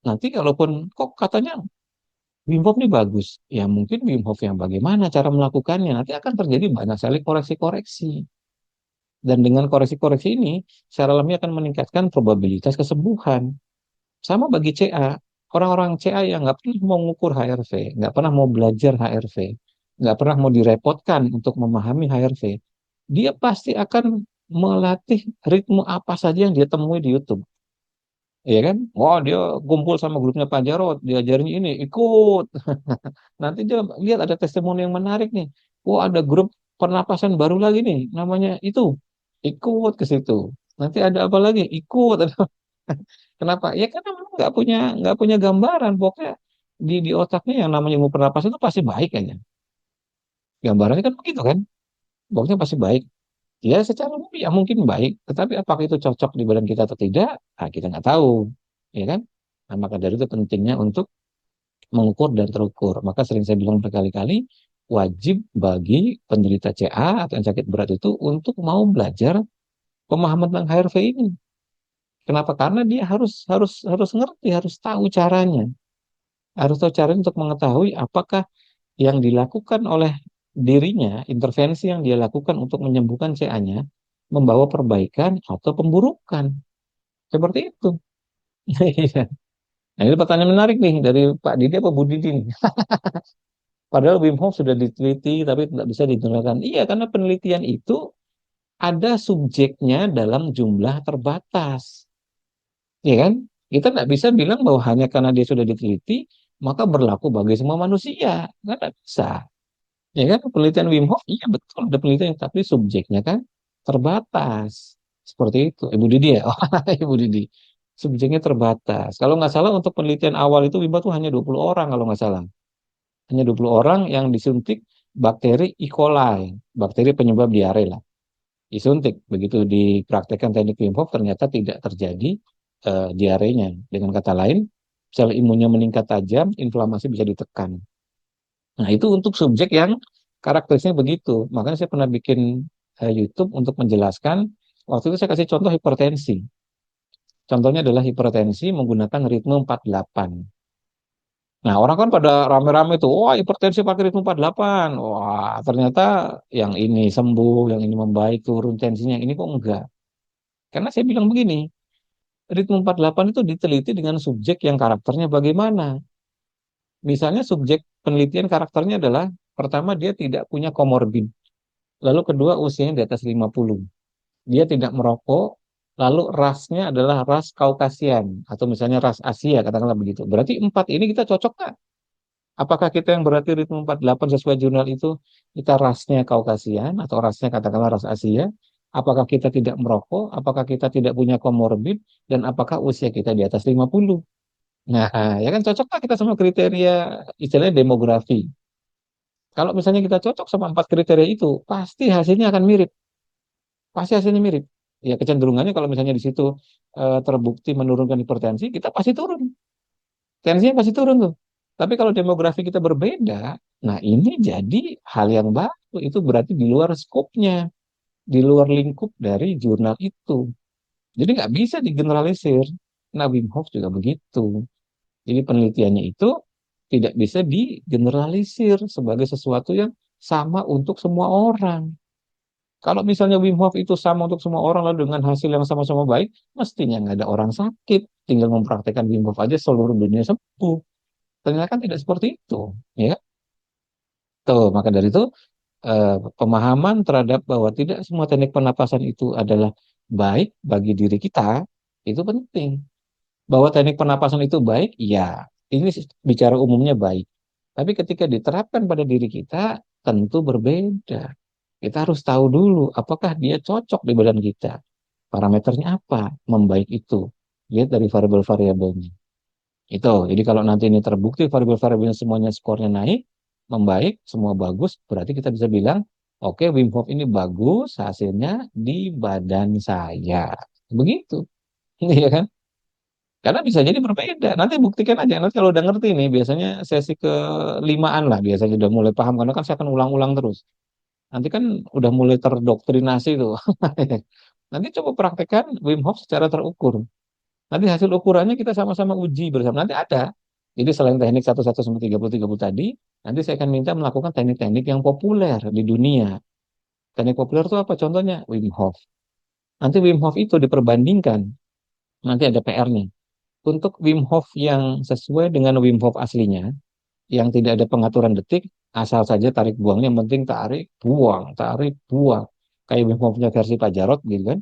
Nanti kalaupun kok katanya Wim Hof ini bagus, ya mungkin Wim Hof yang bagaimana cara melakukannya, nanti akan terjadi banyak sekali koreksi-koreksi. Dan dengan koreksi-koreksi ini, secara alami akan meningkatkan probabilitas kesembuhan. Sama bagi CA, orang-orang CA yang nggak pernah mau mengukur HRV, nggak pernah mau belajar HRV, nggak pernah mau direpotkan untuk memahami HRV, dia pasti akan melatih ritme apa saja yang dia temui di YouTube. Iya kan? Wah, dia kumpul sama grupnya Pak Jarod, diajarin ini, ikut. Nanti dia lihat ada testimoni yang menarik nih. Wah, ada grup pernapasan baru lagi nih, namanya itu. Ikut ke situ. Nanti ada apa lagi? Ikut. Kenapa? Ya karena memang nggak punya gambaran. Pokoknya di otaknya yang namanya ilmu pernapasan itu pasti baik aja. Gambarannya kan begitu kan? Pokoknya pasti baik. Ya secara umum ya mungkin baik, tetapi apakah itu cocok di badan kita atau tidak, nah, kita nggak tahu, ya kan? Nah, maka dari itu pentingnya untuk mengukur dan terukur. Maka sering saya bilang berkali-kali, wajib bagi penderita CA atau yang sakit berat itu untuk mau belajar pemahaman tentang HRV ini. Kenapa? Karena dia harus harus harus ngerti, harus tahu caranya, harus tahu caranya untuk mengetahui apakah yang dilakukan oleh dirinya, intervensi yang dia lakukan untuk menyembuhkan CA-nya, membawa perbaikan atau pemburukan. Seperti itu. Iya. Nah, ini pertanyaan menarik nih dari Pak Didi apa Bu Didi nih. Padahal Wim Hof sudah diteliti tapi tidak bisa digunakan. Iya, karena penelitian itu ada subjeknya dalam jumlah terbatas. Ya kan? Kita tidak bisa bilang bahwa hanya karena dia sudah diteliti, maka berlaku bagi semua manusia. Nggak bisa. Ya kan, penelitian Wim Hof, iya betul ada penelitian, tapi subjeknya kan terbatas. Seperti itu. Ibu Didi ya? Oh, Ibu Didi. Subjeknya terbatas. Kalau nggak salah untuk penelitian awal itu Wim Hof tuh hanya 20 orang kalau nggak salah. Hanya 20 orang yang disuntik bakteri E. coli, bakteri penyebab diare lah. Disuntik. Begitu dipraktekkan teknik Wim Hof ternyata tidak terjadi diarenya. Dengan kata lain, sel imunnya meningkat tajam, inflamasi bisa ditekan. Nah, itu untuk subjek yang karakteristiknya begitu. Makanya saya pernah bikin YouTube untuk menjelaskan, waktu itu saya kasih contoh hipertensi. Contohnya adalah hipertensi menggunakan ritme 48. Nah, orang kan pada rame-rame tuh, wah hipertensi pakai ritme 48. Wah, ternyata yang ini sembuh, yang ini membaik, turun tensinya, yang ini kok enggak. Karena saya bilang begini, ritme 48 itu diteliti dengan subjek yang karakternya bagaimana. Misalnya subjek penelitian karakternya adalah, pertama dia tidak punya komorbid, lalu kedua usianya di atas 50. Dia tidak merokok, lalu rasnya adalah ras Kaukasian, atau misalnya ras Asia, katakanlah begitu. Berarti empat ini kita cocok nggak? Apakah kita yang berarti ritme 48 sesuai jurnal itu, kita rasnya Kaukasian, atau rasnya katakanlah ras Asia? Apakah kita tidak merokok? Apakah kita tidak punya komorbid? Dan apakah usia kita di atas 50? Nah, ya kan cocok nggak kita sama kriteria istilahnya demografi? Kalau misalnya kita cocok sama empat kriteria itu, pasti hasilnya akan mirip. Pasti hasilnya mirip. Ya kecenderungannya kalau misalnya di situ terbukti menurunkan hipertensi, kita pasti turun. Tensinya pasti turun tuh. Tapi kalau demografi kita berbeda, nah ini jadi hal yang baru. Itu berarti di luar skopnya, di luar lingkup dari jurnal itu. Jadi nggak bisa digeneralisir. Nah, Wim Hof juga begitu. Jadi penelitiannya itu tidak bisa digeneralisir sebagai sesuatu yang sama untuk semua orang. Kalau misalnya Wim Hof itu sama untuk semua orang lalu dengan hasil yang sama-sama baik, mestinya nggak ada orang sakit. Tinggal mempraktekkan Wim Hof aja seluruh dunia sembuh. Ternyata kan tidak seperti itu. Ya, tuh, maka dari itu pemahaman terhadap bahwa tidak semua teknik pernapasan itu adalah baik bagi diri kita, itu penting. Bahwa teknik pernapasan itu baik, ya, ini bicara umumnya baik. Tapi ketika diterapkan pada diri kita, tentu berbeda. Kita harus tahu dulu apakah dia cocok di badan kita. Parameternya apa? Membaik itu. Lihat dari variabel-variabelnya. Itu. Jadi kalau nanti ini terbukti variabel-variabelnya semuanya skornya naik, membaik, semua bagus, berarti kita bisa bilang, oke, Wim Hof ini bagus hasilnya di badan saya. Begitu. Iya kan? Karena bisa jadi berbeda. Nanti buktikan aja. Nanti kalau udah ngerti nih, biasanya sesi kelimaan lah biasanya udah mulai paham. Karena kan saya akan ulang-ulang terus. Nanti kan udah mulai terdoktrinasi tuh. Nanti coba praktekkan Wim Hof secara terukur. Nanti hasil ukurannya kita sama-sama uji bersama. Nanti ada. Jadi selain teknik 11 sampai 30 tadi, nanti saya akan minta melakukan teknik-teknik yang populer di dunia. Teknik populer itu apa? Contohnya Wim Hof. Nanti Wim Hof itu diperbandingkan. Nanti ada PR-nya. Untuk Wim Hof yang sesuai dengan Wim Hof aslinya, yang tidak ada pengaturan detik, asal saja tarik buangnya, yang penting tarik buang. Kayak Wim Hofnya versi Pak Jarot gitu kan.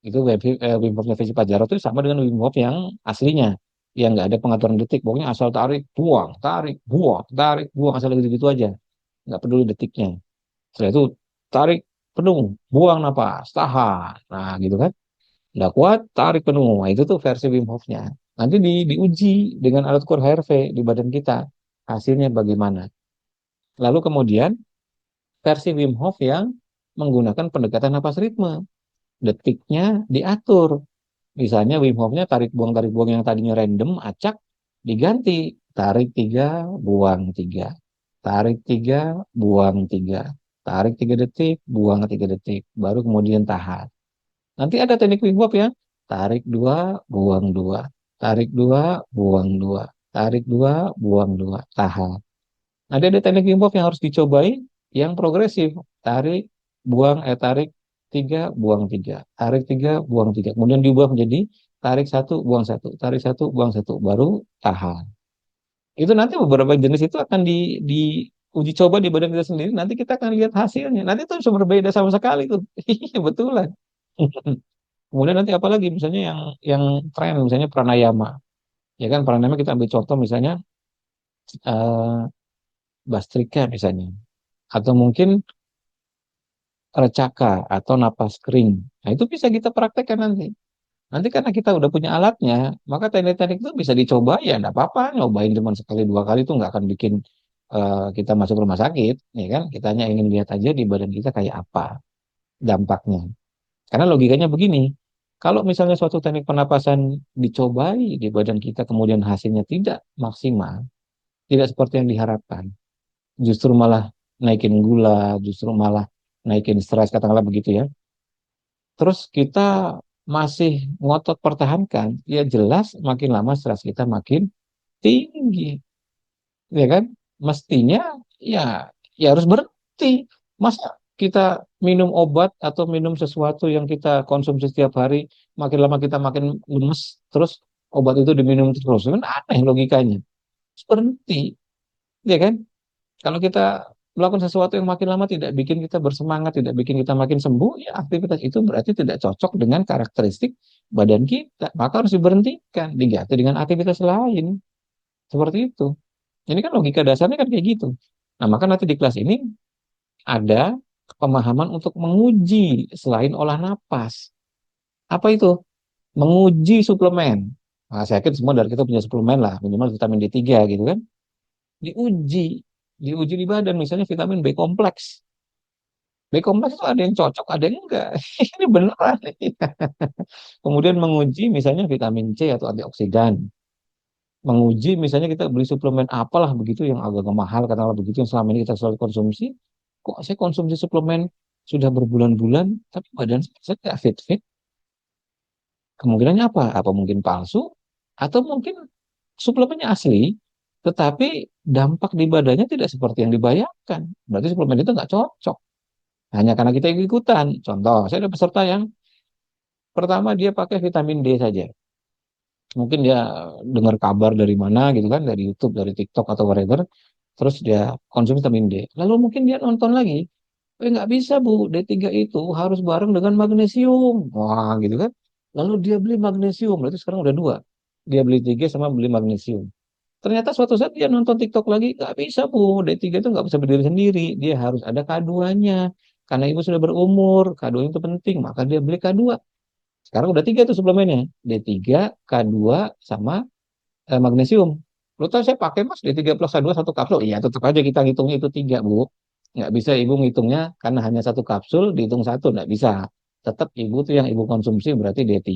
Itu Wim Hofnya versi Pak Jarot itu sama dengan Wim Hof yang aslinya. Yang nggak ada pengaturan detik, pokoknya asal tarik, buang, asal gitu-gitu aja. Nggak peduli detiknya. Setelah itu tarik penuh, buang napas, tahan. Nah gitu kan. Nggak kuat, tarik penuh. Nah, itu tuh versi Wim Hof-nya. Nanti diuji dengan alat ukur HRV di badan kita. Hasilnya bagaimana? Lalu kemudian versi Wim Hof yang menggunakan pendekatan napas ritme. Detiknya diatur. Misalnya Wim Hof-nya tarik buang yang tadinya random, acak, diganti. Tarik 3, buang 3. Tarik 3, buang 3. Tarik 3 detik, buang 3 detik. Baru kemudian tahan. Nanti ada teknik Wim Hof ya. Tarik 2, buang 2. Tarik 2, buang 2. Tarik 2, buang 2. Tahan. Nanti ada teknik Wim Hof yang harus dicobai yang progresif. Tarik 3, buang 3. Tarik 3, buang 3. Kemudian diubah menjadi tarik 1, buang 1. Tarik 1, buang 1. Baru tahan. Itu nanti beberapa jenis itu akan di uji coba di badan kita sendiri. Nanti kita akan lihat hasilnya. Nanti itu bisa berbeda sama sekali tuh. Iya, betulan. Kemudian nanti apalagi misalnya yang tren misalnya pranayama. Ya kan pranayama kita ambil contoh misalnya eh, Bastrika misalnya atau mungkin recaka atau napas kering. Nah, itu bisa kita praktekkan nanti. Nanti karena kita udah punya alatnya, maka teknik-teknik itu bisa dicoba ya, enggak apa-apa. Nyobain cuma sekali dua kali itu nggak akan bikin kita masuk rumah sakit, ya kan? Kita hanya ingin lihat aja di badan kita kayak apa dampaknya. Karena logikanya begini, Kalau misalnya suatu teknik pernapasan dicobai di badan kita, kemudian hasilnya tidak maksimal, tidak seperti yang diharapkan, justru malah naikin gula, justru malah naikin stres, katakanlah begitu ya. Terus kita masih ngotot pertahankan, ya jelas makin lama stres kita makin tinggi, ya kan? Mestinya ya ya harus berhenti. Masa kita minum obat atau minum sesuatu yang kita konsumsi setiap hari, makin lama kita makin lemes, terus obat itu diminum terus, kan aneh logikanya. Harus berhenti, ya kan? Kalau kita melakukan sesuatu yang makin lama tidak bikin kita bersemangat, tidak bikin kita makin sembuh, ya aktivitas itu berarti tidak cocok dengan karakteristik badan kita. Maka harus diberhentikan, diganti dengan aktivitas lain. Seperti itu. Ini kan logika dasarnya kan kayak gitu. Nah, maka nanti di kelas ini ada pemahaman untuk menguji selain olah napas. Apa itu? Menguji suplemen. Nah, saya yakin semua dari kita punya suplemen lah, minimal vitamin D3 gitu kan. Diuji, diuji di badan, misalnya vitamin B kompleks. B kompleks itu ada yang cocok, ada yang enggak. Ini beneran. Kemudian menguji misalnya vitamin C atau antioksidan. Menguji misalnya kita beli suplemen apalah begitu yang agak mahal, katakanlah begitu yang selama ini kita selalu konsumsi. Kok saya konsumsi suplemen sudah berbulan-bulan, tapi badan saya tidak fit-fit. Kemungkinannya apa? Apa mungkin palsu? Atau mungkin suplemennya asli, tetapi dampak di badannya tidak seperti yang dibayangkan. Berarti suplemen itu nggak cocok. Hanya karena kita ikut-ikutan. Contoh, saya ada peserta yang pertama dia pakai vitamin D saja. Mungkin dia dengar kabar dari mana gitu kan, dari YouTube, dari TikTok atau whatever. Terus dia konsumsi vitamin D. Lalu mungkin dia nonton lagi. Nggak bisa Bu, D3 itu harus bareng dengan magnesium. Wah gitu kan. Lalu dia beli magnesium, berarti sekarang udah dua. Dia beli tiga sama beli magnesium. Ternyata suatu saat dia nonton TikTok lagi, nggak bisa Bu, D3 itu nggak bisa berdiri sendiri. Dia harus ada K2-nya. Karena ibu sudah berumur, K2 itu penting, maka dia beli K2. Sekarang udah tiga tuh suplemennya. D3, K2, sama magnesium. Lu tahu saya pakai mas D3 plus K2 satu kapsul. Iya tetap aja kita ngitungnya itu tiga Bu. Nggak bisa ibu ngitungnya karena hanya satu kapsul dihitung satu. Nggak bisa. Tetap ibu tuh yang ibu konsumsi berarti D3,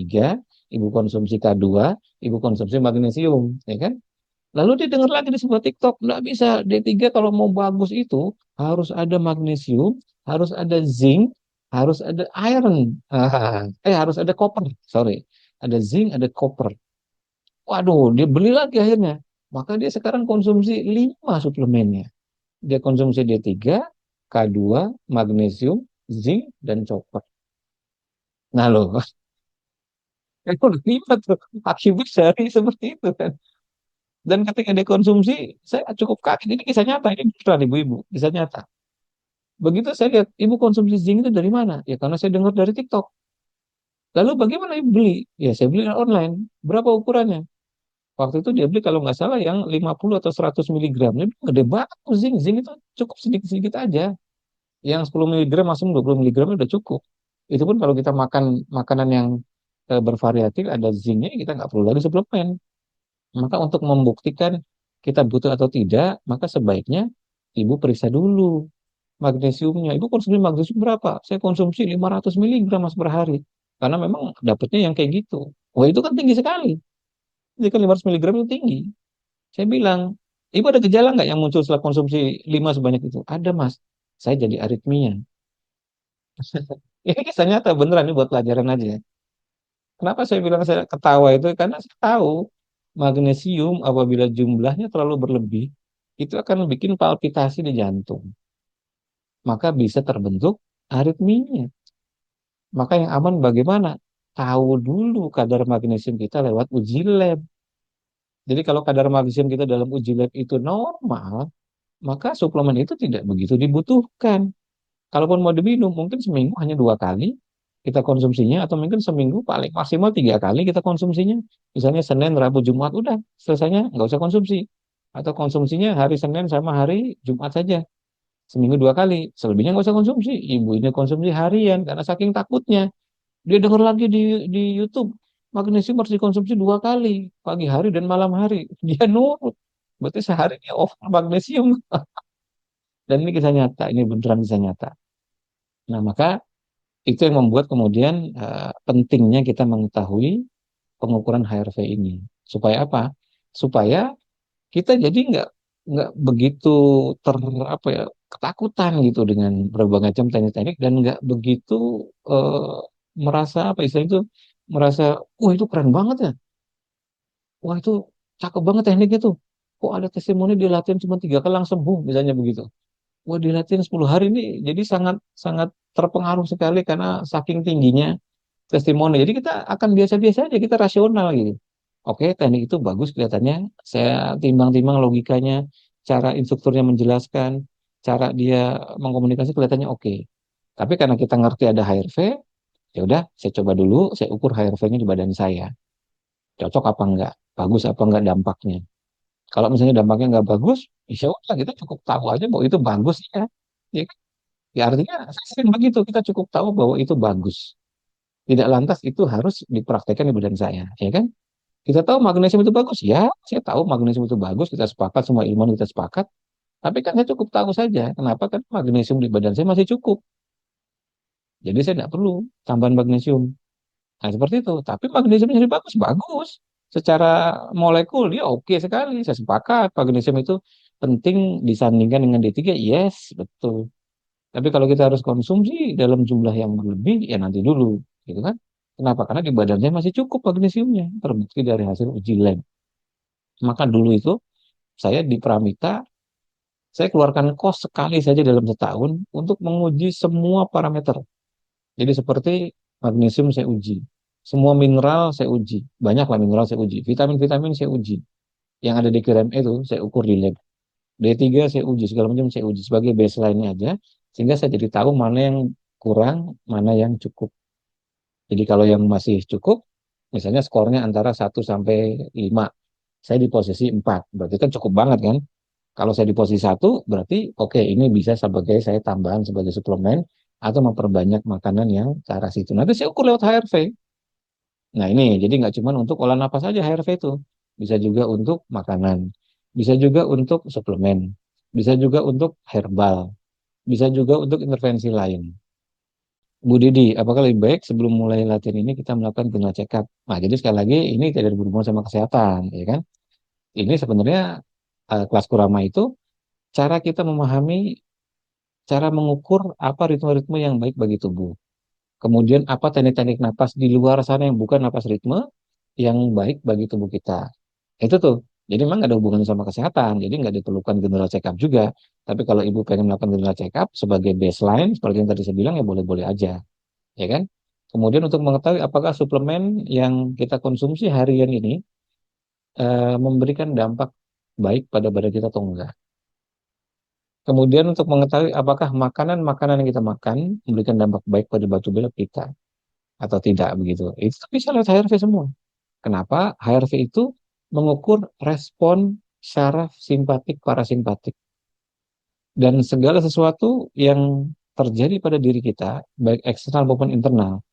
ibu konsumsi K2, ibu konsumsi magnesium. Ya kan? Lalu dia dengar lagi di sebuah TikTok. Nggak bisa. D3 kalau mau bagus itu harus ada magnesium, harus ada zinc, harus ada iron. Harus ada copper. Sorry. Ada zinc, ada copper. Waduh, dia beli lagi akhirnya. Maka dia sekarang konsumsi 5 suplemennya. Dia konsumsi D3, K2, magnesium, zinc, dan copper. Nah loh, itu udah 5 tuh. Akibat dari seperti itu kan. Dan ketika dia konsumsi, saya cukup kaget. Ini kisah nyata, ini beneran ibu-ibu. Kisah nyata. Begitu saya lihat, ibu konsumsi zinc itu dari mana? Ya karena saya dengar dari TikTok. Lalu bagaimana ibu beli? Ya saya beli online. Berapa ukurannya? Waktu itu dia beli kalau nggak salah yang 50 atau 100 miligram. Ini gede banget tuh zinc. Zinc itu cukup sedikit-sedikit aja. Yang 10 miligram langsung 20 miligram udah cukup. Itu pun kalau kita makan makanan yang bervariatif ada zincnya, kita nggak perlu lagi suplemen. Maka untuk membuktikan kita butuh atau tidak, maka sebaiknya ibu periksa dulu magnesiumnya. Ibu konsumsi magnesium berapa? Saya konsumsi 500 miligram mas per hari. Karena memang dapatnya yang kayak gitu. Wah itu kan tinggi sekali. Jadi kan 500 miligram itu tinggi. Saya bilang, ibu ada gejala nggak yang muncul setelah konsumsi 5 sebanyak itu? Ada mas. Saya jadi aritmia. Ini kisah nyata beneran ini buat pelajaran aja. Kenapa saya bilang saya ketawa itu? Karena saya tahu magnesium apabila jumlahnya terlalu berlebih, itu akan bikin palpitasi di jantung. Maka bisa terbentuk aritmia. Maka yang aman bagaimana? Tahu dulu kadar magnesium kita lewat uji lab. Jadi kalau kadar magnesium kita dalam uji lab itu normal, maka suplemen itu tidak begitu dibutuhkan. Kalaupun mau diminum, mungkin seminggu hanya 2 kali kita konsumsinya, atau mungkin seminggu paling maksimal 3 kali kita konsumsinya. Misalnya Senin, Rabu, Jumat, udah selesainya nggak usah konsumsi. Atau konsumsinya hari Senin sama hari Jumat saja. Seminggu 2 kali, selebihnya nggak usah konsumsi. Ibu ini konsumsi harian karena saking takutnya. Dia dengar lagi di YouTube, magnesium harus dikonsumsi 2 kali, pagi hari dan malam hari. Dia nurut. Berarti sehari dia over magnesium. Dan ini kisah nyata, ini beneran kisah nyata. Nah, maka Itu yang membuat kemudian pentingnya kita mengetahui pengukuran HRV ini. Supaya apa? Supaya kita jadi nggak begitu ter apa ya ketakutan gitu dengan berbagai macam teknik-teknik dan nggak begitu eh, merasa apa istilah itu merasa wah itu keren banget ya, wah itu cakep banget tekniknya tuh, kok ada testimoni dia latihan cuma 3 kali langsung sembuh misalnya begitu. Wah di latihan 10 hari ini jadi sangat sangat terpengaruh sekali karena saking tingginya testimoni. Jadi kita akan biasa-biasa aja, kita rasional gitu. Oke, teknik itu bagus kelihatannya. Saya timbang-timbang logikanya, cara instrukturnya menjelaskan, cara dia mengkomunikasi kelihatannya oke. Tapi karena kita ngerti ada HRV, ya udah saya coba dulu, saya ukur HRV-nya di badan saya. Cocok apa enggak? Bagus apa enggak dampaknya? Kalau misalnya dampaknya enggak bagus, ya udah kita cukup tahu aja bahwa itu bagus ya. Ya, kan? Ya artinya saya sering begitu, kita cukup tahu bahwa itu bagus. Tidak lantas itu harus dipraktekkan di badan saya, ya kan? Kita tahu magnesium itu bagus, ya, saya tahu magnesium itu bagus, kita sepakat, semua ilmuwan kita sepakat. Tapi kan saya cukup tahu saja, kenapa kan magnesium di badan saya masih cukup. Jadi saya tidak perlu tambahan magnesium. Nah, seperti itu. Tapi magnesiumnya jadi bagus, bagus. Secara molekul dia oke sekali, saya sepakat. Magnesium itu penting disandingkan dengan D3, yes, betul. Tapi kalau kita harus konsumsi dalam jumlah yang berlebih, ya nanti dulu, gitu kan? Kenapa? Karena di badan saya masih cukup magnesiumnya, terbukti dari hasil uji lab. Maka dulu itu saya di Pramita, saya keluarkan kos sekali saja dalam setahun untuk menguji semua parameter. Jadi seperti magnesium saya uji, semua mineral saya uji, banyaklah mineral saya uji, vitamin-vitamin saya uji. Yang ada di QRME itu saya ukur di lab. D3 saya uji, segala macam saya uji sebagai baseline-nya aja, sehingga saya jadi tahu mana yang kurang, mana yang cukup. Jadi kalau yang masih cukup, misalnya skornya antara 1 sampai 5, saya di posisi 4, berarti kan cukup banget kan? Kalau saya di posisi 1, berarti oke, ini bisa sebagai saya tambahan sebagai suplemen atau memperbanyak makanan yang ke arah situ. Nanti saya ukur lewat HRV. Nah ini, jadi nggak cuma untuk olah napas saja HRV itu. Bisa juga untuk makanan, bisa juga untuk suplemen, bisa juga untuk herbal, bisa juga untuk intervensi lain. Bu Didi, apakah lebih baik sebelum mulai latihan ini kita melakukan general check up? Nah, jadi sekali lagi ini tidak berhubungan sama kesehatan, ya kan? Ini sebenarnya kelas Kurama itu cara kita memahami, cara mengukur apa ritme-ritme yang baik bagi tubuh. Kemudian apa teknik-teknik napas di luar sana yang bukan napas ritme yang baik bagi tubuh kita. Itu tuh. Jadi memang nggak ada hubungannya sama kesehatan, jadi nggak diperlukan general check up juga. Tapi kalau ibu pengen melakukan general check up sebagai baseline, seperti yang tadi saya bilang ya boleh-boleh aja, ya kan? Kemudian untuk mengetahui apakah suplemen yang kita konsumsi harian ini memberikan dampak baik pada badan kita atau enggak. Kemudian untuk mengetahui apakah makanan-makanan yang kita makan memberikan dampak baik pada batu bilik kita atau tidak begitu. Itu bisa lewat HRV semua. Kenapa? HRV itu mengukur respon syaraf simpatik parasimpatik dan segala sesuatu yang terjadi pada diri kita, baik eksternal maupun internal.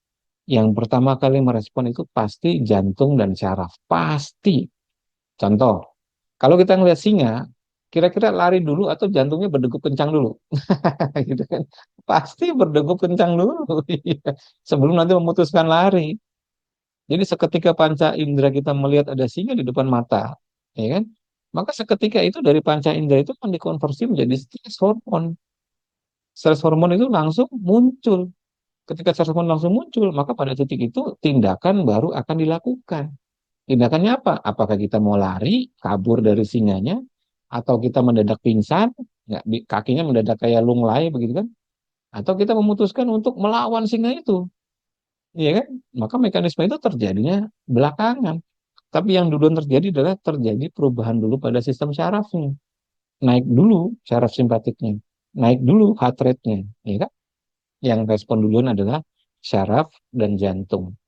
Yang pertama kali merespon itu pasti jantung dan syaraf. Pasti. Contoh, kalau kita ngelihat singa, kira-kira lari dulu atau jantungnya berdegup kencang dulu, gitu kan? Pasti berdegup kencang dulu, iya. Sebelum nanti memutuskan lari. Jadi seketika panca indera kita melihat ada singa di depan mata, ya kan? Maka seketika itu dari panca indera itu akan dikonversi menjadi stres hormon. Stres hormon itu langsung muncul. Ketika stres hormon langsung muncul, maka pada titik itu tindakan baru akan dilakukan. Tindakannya apa? Apakah kita mau lari, kabur dari singanya, atau kita mendadak pingsan, nggak, kakinya mendadak kayak lunglai begitu kan? Atau kita memutuskan untuk melawan singa itu, ya kan? Maka mekanisme itu terjadinya belakangan. Tapi yang duluan terjadi adalah terjadi perubahan dulu pada sistem syarafnya. Naik dulu syaraf simpatiknya, naik dulu heart rate-nya, ya kan? Yang respon duluan adalah syaraf dan jantung.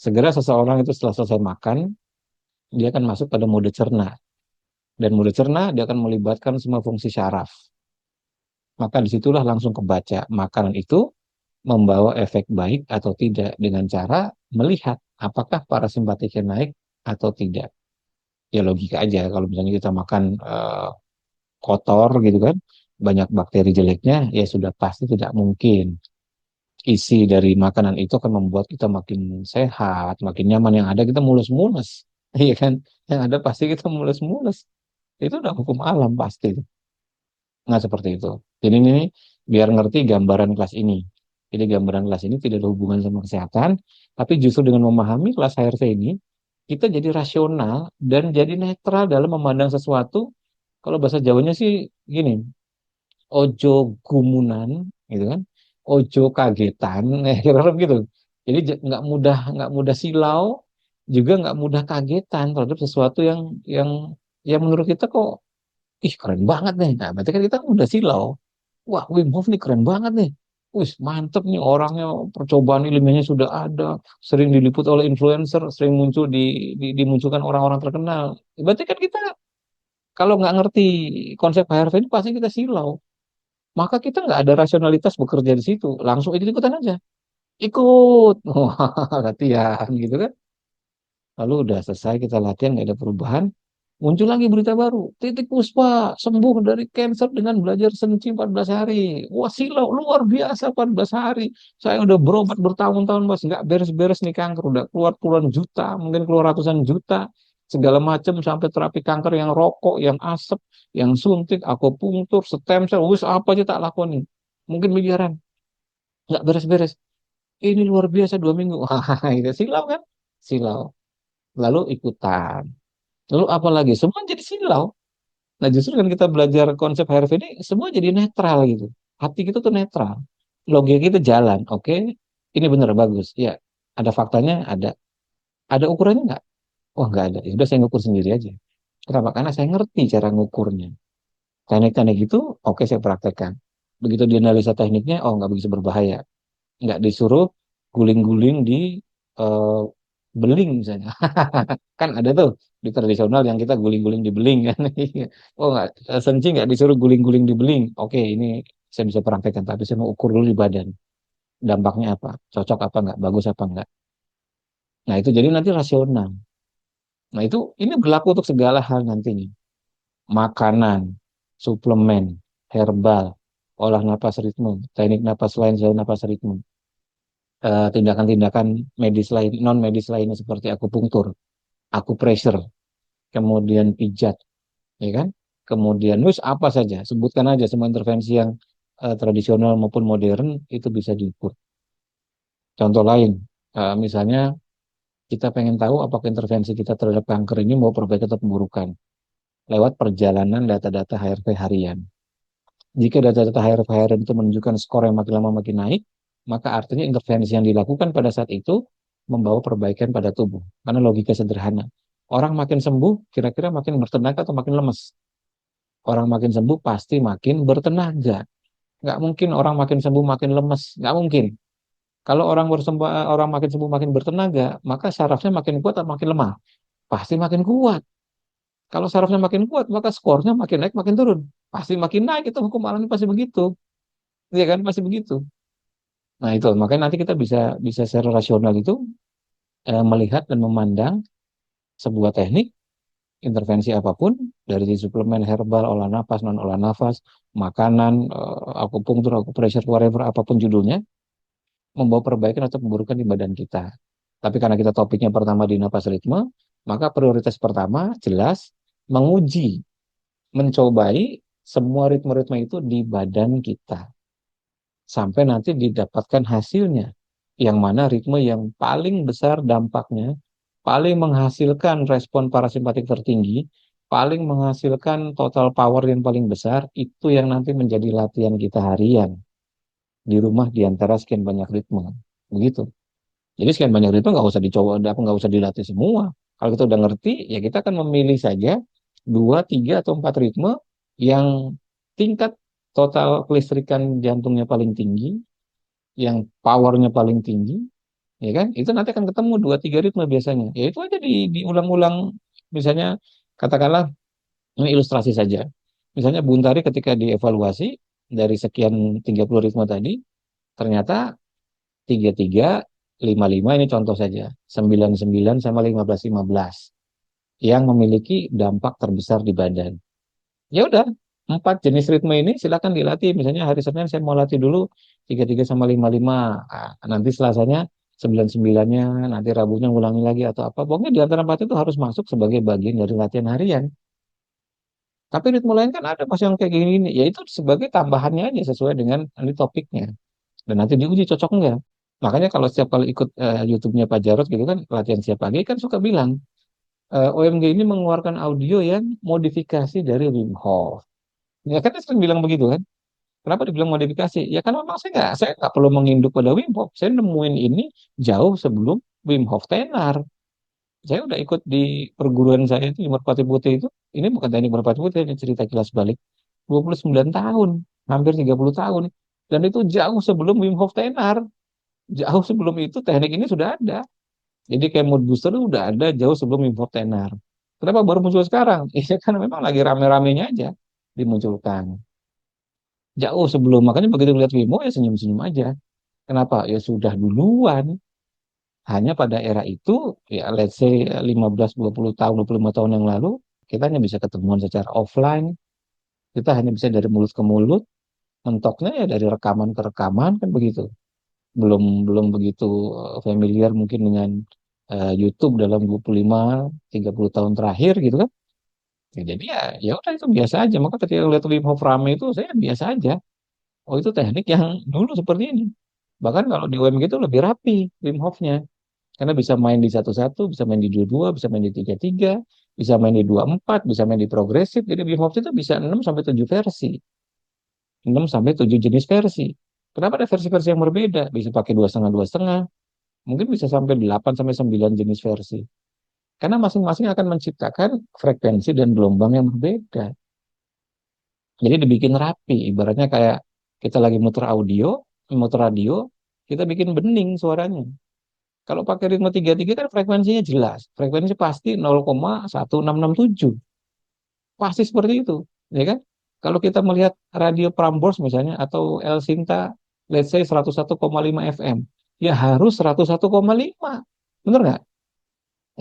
Segera seseorang itu setelah selesai makan, dia akan masuk pada mode cerna. Dan mode cerna dia akan melibatkan semua fungsi syaraf. Maka disitulah langsung kebaca makanan itu membawa efek baik atau tidak dengan cara melihat apakah parasimpatiknya naik atau tidak. Ya logika aja kalau misalnya kita makan kotor gitu kan, banyak bakteri jeleknya, ya sudah pasti tidak mungkin. isi dari makanan itu akan membuat kita makin sehat, makin nyaman. Yang ada kita mulus-mulus, iya kan? Yang ada pasti kita mulus-mulus. Itu udah hukum alam pasti. Nah, seperti itu. Jadi ini biar ngerti gambaran kelas ini. Jadi gambaran kelas ini tidak ada hubungan sama kesehatan, tapi justru dengan memahami kelas HRV ini, kita jadi rasional dan jadi netral dalam memandang sesuatu. Kalau bahasa Jawanya sih gini, ojo gumunan, gitu kan? Ojo kagetan, kira-kira gitu. Jadi nggak mudah silau, juga nggak mudah kagetan terhadap sesuatu yang yang menurut kita kok, ih keren banget nih. Nah, berarti kan kita udah silau. Wah, Wim Hof nih keren banget nih. Wih, mantep nih orangnya, percobaan ilmiahnya sudah ada, sering diliput oleh influencer, sering muncul dimunculkan orang-orang terkenal. Berarti kan kita kalau nggak ngerti konsep HRV ini pasti kita silau. Maka kita nggak ada rasionalitas bekerja di situ. Langsung ikut-ikutan aja. Ikut. Wah, latihan gitu kan. Lalu udah selesai kita latihan, nggak ada perubahan. Muncul lagi berita baru. Titik Puspa sembuh dari cancer dengan belajar senci 14 hari. Wah, silau luar biasa 14 hari. Saya udah berobat bertahun-tahun, Mas. Nggak beres-beres nih kanker. Udah keluar puluhan juta, mungkin keluar ratusan juta. Segala macam sampai terapi kanker yang rokok, yang asap, yang suntik, akupunktur, stem cell. Wis apa aja tak lakonin. Mungkin miliaran. Nggak beres-beres. Ini luar biasa 2 minggu. Wah, itu silau kan? Silau. Lalu ikutan. Lalu apalagi semua jadi silau. Nah, justru kan kita belajar konsep HRV ini semua jadi netral gitu. Hati kita tuh netral. Logika kita jalan. Oke, ini benar bagus. Ya, ada faktanya, ada. Ada ukurannya nggak? Wah, nggak ada. Ya udah saya ngukur sendiri aja. Kenapa? Karena saya ngerti cara ngukurnya. Teknik-teknik itu, oke saya praktekkan. Begitu dianalisa tekniknya, oh nggak begitu berbahaya. Nggak disuruh guling-guling di eh, beling misalnya. Kan ada tuh di tradisional yang kita guling-guling di beling kan. Oh nggak, senci nggak disuruh guling-guling di beling. Oke, ini saya bisa praktekkan, tapi saya mau ukur dulu di badan. Dampaknya apa? Cocok apa nggak? Bagus apa nggak? Nah itu jadi nanti rasional. Nah itu ini berlaku untuk segala hal nantinya. Makanan, suplemen, herbal, olah napas ritme, teknik napas lain selain napas ritme, tindakan-tindakan medis lain, non medis lainnya seperti akupunktur, akupressure, kemudian pijat, ya kan? Kemudian nus apa saja, sebutkan aja semua intervensi yang tradisional maupun modern itu bisa diukur. Contoh lain, misalnya kita pengen tahu apakah intervensi kita terhadap kanker ini mau perbaikan atau pemburukan lewat perjalanan data-data HRV harian. Jika data-data HRV harian itu menunjukkan skor yang makin lama makin naik, maka artinya intervensi yang dilakukan pada saat itu membawa perbaikan pada tubuh. Karena logika sederhana. Orang makin sembuh, kira-kira makin bertenaga atau makin lemes. Orang makin sembuh pasti makin bertenaga. Nggak mungkin orang makin sembuh makin lemes. Nggak mungkin. Kalau orang makin sembuh makin bertenaga, maka sarafnya makin kuat atau makin lemah? Pasti makin kuat. Kalau sarafnya makin kuat, maka skornya makin naik, makin turun. Pasti makin naik, itu hukum alamnya pasti begitu. Iya kan, pasti begitu. Nah itu, makanya nanti kita bisa bisa secara rasional itu melihat dan memandang sebuah teknik intervensi apapun dari suplemen herbal, olah nafas, non olah nafas, makanan, akupunktur, akupressure, whatever apapun judulnya, membawa perbaikan atau pemburukan di badan kita. Tapi karena kita topiknya pertama di napas ritme, maka prioritas pertama jelas menguji, mencobai semua ritme-ritme itu di badan kita sampai nanti didapatkan hasilnya. Yang mana ritme yang paling besar dampaknya, paling menghasilkan respon parasimpatik tertinggi, paling menghasilkan total power yang paling besar, itu yang nanti menjadi latihan kita harian di rumah di antara sekian banyak ritme. Begitu. Jadi sekian banyak ritme nggak usah dicoba, nggak usah dilatih semua. Kalau kita udah ngerti, ya kita akan memilih saja 2, 3, atau 4 ritme yang tingkat total kelistrikan jantungnya paling tinggi, yang powernya paling tinggi, ya kan? Itu nanti akan ketemu 2, 3 ritme biasanya. Ya itu aja diulang-ulang. Misalnya katakanlah ini ilustrasi saja. Misalnya Buntari ketika dievaluasi dari sekian 30 ritme tadi, ternyata 33, 55 ini contoh saja. 99 sama 15, 15 yang memiliki dampak terbesar di badan. Ya udah, Empat jenis ritme ini silakan dilatih. Misalnya hari Senin saya mau latih dulu 33 sama 55. Nanti Selasanya 99-nya, nanti Rabunya ngulangi lagi atau apa. Pokoknya di antara empat itu harus masuk sebagai bagian dari latihan harian. Tapi ritme lain kan ada mas yang kayak gini-gini. Ya itu sebagai tambahannya aja sesuai dengan ini topiknya. Dan nanti diuji cocok enggak. Makanya kalau setiap kali ikut YouTube-nya Pak Jarod gitu kan, latihan siap pagi kan suka bilang, OMG ini mengeluarkan audio yang modifikasi dari Wim Hof. Ya kan dia sering bilang begitu kan. Kenapa dibilang modifikasi? Ya kan memang saya nggak perlu menginduk pada Wim Hof. Saya nemuin ini jauh sebelum Wim Hof tenar. Saya udah ikut di perguruan saya itu di Merpati Putih itu. Ini bukan teknik Merpati Putih, ini cerita kilas balik. 29 tahun, hampir 30 tahun. Dan itu jauh sebelum Wim Hof tenar. Jauh sebelum itu teknik ini sudah ada. Jadi kayak mood booster itu udah ada jauh sebelum Wim Hof tenar. Kenapa baru muncul sekarang? Iya kan memang lagi rame-ramenya aja dimunculkan. Jauh sebelum, makanya begitu lihat Wim Hof ya senyum-senyum aja. Kenapa? Ya sudah duluan. Hanya pada era itu, ya let's say 15, 20 tahun, 25 tahun yang lalu, kita hanya bisa ketemuan secara offline. Kita hanya bisa dari mulut ke mulut. Mentoknya ya dari rekaman ke rekaman, kan begitu. Belum belum begitu familiar mungkin dengan YouTube dalam 25, 30 tahun terakhir gitu kan. Ya, jadi ya udah itu biasa aja. Maka ketika lihat Wim Hof rame itu saya biasa aja. Oh itu teknik yang dulu seperti ini. Bahkan kalau di UMG itu lebih rapi Wim Hof-nya. Karena bisa main di satu-satu, bisa main di dua-dua, bisa main di tiga-tiga, bisa main di 24, bisa main di progresif. Jadi Wim Hof itu bisa 6 sampai 7 versi. 6 sampai 7 jenis versi. Kenapa ada versi-versi yang berbeda? Bisa pakai dua setengah, mungkin bisa sampai 8 sampai 9 jenis versi. Karena masing-masing akan menciptakan frekuensi dan gelombang yang berbeda. Jadi dibikin rapi, ibaratnya kayak kita lagi muter audio, muter radio, kita bikin bening suaranya. Kalau pakai ritme 33 kan frekuensinya jelas. Frekuensi pasti 0,1667. Pasti seperti itu, ya kan? Kalau kita melihat radio Prambors misalnya atau El Sinta, let's say 101,5 FM, ya harus 101,5. Bener nggak?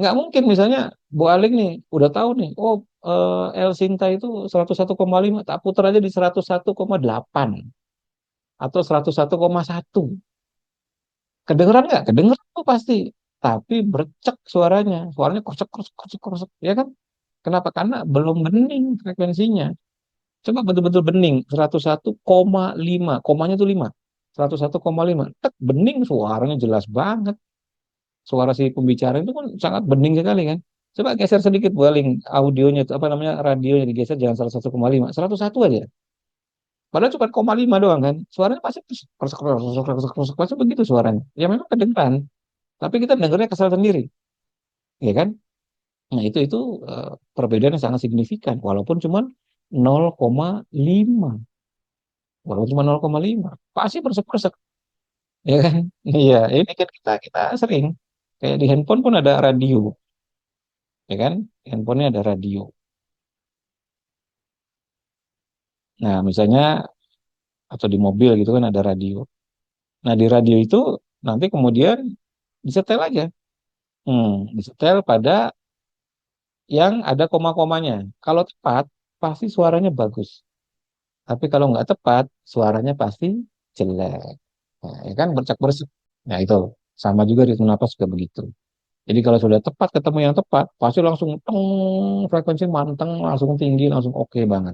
Nggak mungkin misalnya Bu Aling nih udah tahu nih, oh El Sinta itu 101,5, tak putar aja di 101,8 atau 101,1. Kedengeran nggak? Kedengeran tuh pasti. Tapi bercek suaranya. Suaranya krusek, krusek, krusek, krusek. Ya kan? Kenapa? Karena belum bening frekuensinya. Coba betul-betul bening. 101,5. Komanya tuh 5. 101,5. Tek, bening suaranya jelas banget. Suara si pembicara itu kan sangat bening sekali kan. Coba geser sedikit baling audionya itu apa namanya radionya digeser jangan 101,5. 101 aja. Padahal cuma koma 5 doang kan. Suaranya pasti krusek, krusek, krusek, krusek, pasti begitu suaranya. Ya memang kedengeran. Tapi kita dengarnya kesal sendiri, ya kan? Nah, itu perbedaan yang sangat signifikan walaupun cuma 0,5. Walaupun cuma 0,5, pasti bersek-bersek, ya kan? Iya, ini kan kita sering kayak di handphone pun ada radio, ya kan? Handphonenya ada radio. Nah, misalnya atau di mobil gitu kan ada radio. Nah, di radio itu nanti kemudian disetel aja. Disetel pada yang ada koma-komanya. Kalau tepat, pasti suaranya bagus. Tapi kalau nggak tepat, suaranya pasti jelek. Nah, ya kan bercak-bercak. Nah itu sama juga ritme napas juga begitu. Jadi kalau sudah tepat ketemu yang tepat, pasti langsung teng, frekuensi manteng, langsung tinggi, langsung oke banget.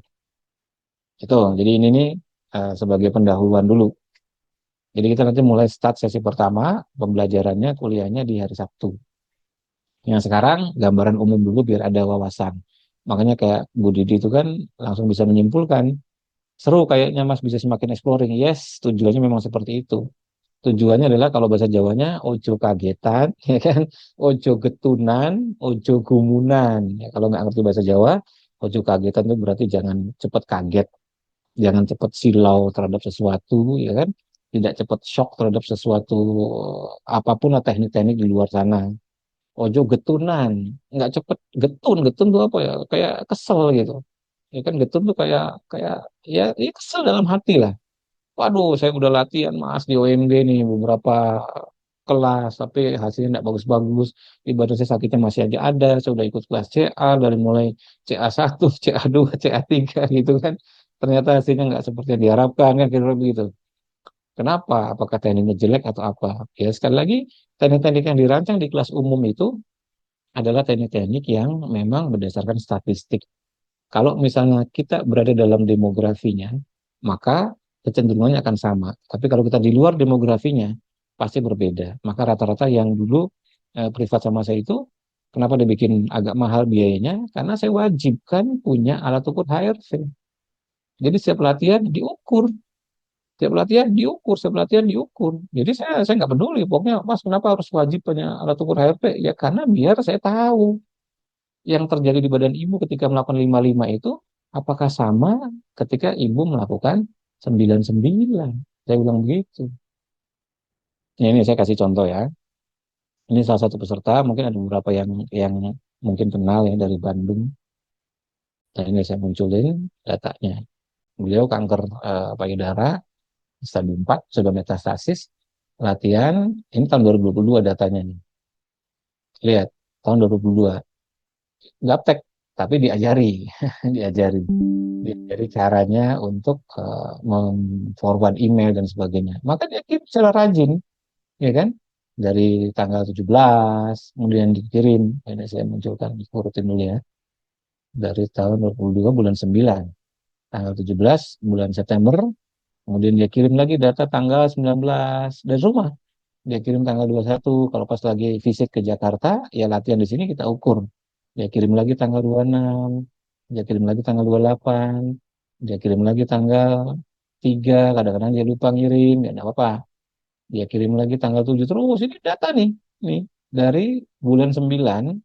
Itu. Jadi ini nih sebagai pendahuluan dulu. Jadi kita nanti mulai start sesi pertama, pembelajarannya kuliahnya di hari Sabtu. Yang sekarang gambaran umum dulu biar ada wawasan. Makanya kayak Bu Didi itu kan langsung bisa menyimpulkan seru kayaknya Mas bisa semakin exploring. Yes, tujuannya memang seperti itu. Tujuannya adalah kalau bahasa Jawanya ojo kagetan, ya kan? Ojo getunan, ojo gumunan. Ya, kalau nggak ngerti bahasa Jawa, ojo kagetan itu berarti jangan cepat kaget, jangan cepat silau terhadap sesuatu, ya kan? Tidak cepat shock terhadap sesuatu apapun lah teknik-teknik di luar sana. Ojo getunan, nggak cepet getun, getun tuh apa ya? Kayak kesel gitu. Ya kan getun tuh kayak kayak ya kesel dalam hati lah. Waduh, saya udah latihan mas di OMG nih beberapa kelas, tapi hasilnya tidak bagus-bagus. Ibadah saya sakitnya masih aja ada. Saya udah ikut kelas CA dari mulai CA1, CA2, CA3 gitu kan. ternyata hasilnya nggak seperti yang diharapkan kan kira-kira begitu. Kenapa? Apakah tekniknya jelek atau apa? Ya sekali lagi teknik-teknik yang dirancang di kelas umum itu adalah teknik-teknik yang memang berdasarkan statistik. Kalau misalnya kita berada dalam demografinya, maka kecenderungannya akan sama. Tapi kalau kita di luar demografinya, pasti berbeda. Maka rata-rata yang dulu privat sama saya itu, kenapa dibikin agak mahal biayanya? Karena saya wajibkan punya alat ukur HRV. Jadi setiap latihan diukur, setiap latihan diukur, setiap latihan diukur. Jadi saya nggak peduli, pokoknya Mas kenapa harus wajib punya alat ukur HRV? Ya karena biar saya tahu yang terjadi di badan ibu ketika melakukan 55 itu apakah sama ketika ibu melakukan 99? Saya bilang begitu. Ya, ini saya kasih contoh ya. Ini salah satu peserta, mungkin ada beberapa yang mungkin kenal ya dari Bandung. Dan ini saya munculin datanya. Beliau kanker payudara stadium 4 sudah metastasis. Latihan ini tahun 2022 datanya nih. Lihat, tahun 2022 gaptek tapi diajari, diajari. Jadi caranya untuk forward email dan sebagainya. Maka dia kirim secara rajin, ya kan? Dari tanggal 17, kemudian dikirim. Ini saya munculkan, urutin dulu ya. Dari tahun 22 bulan 9, tanggal 17 bulan September, kemudian dia kirim lagi data tanggal 19 dari rumah. Dia kirim tanggal 21, kalau pas lagi visit ke Jakarta, ya latihan di sini kita ukur. Dia kirim lagi tanggal 26, dia kirim lagi tanggal 28, dia kirim lagi tanggal 3, kadang-kadang dia lupa ngirim, ya enggak apa-apa. Dia kirim lagi tanggal 7, terus ini data nih, dari bulan 9,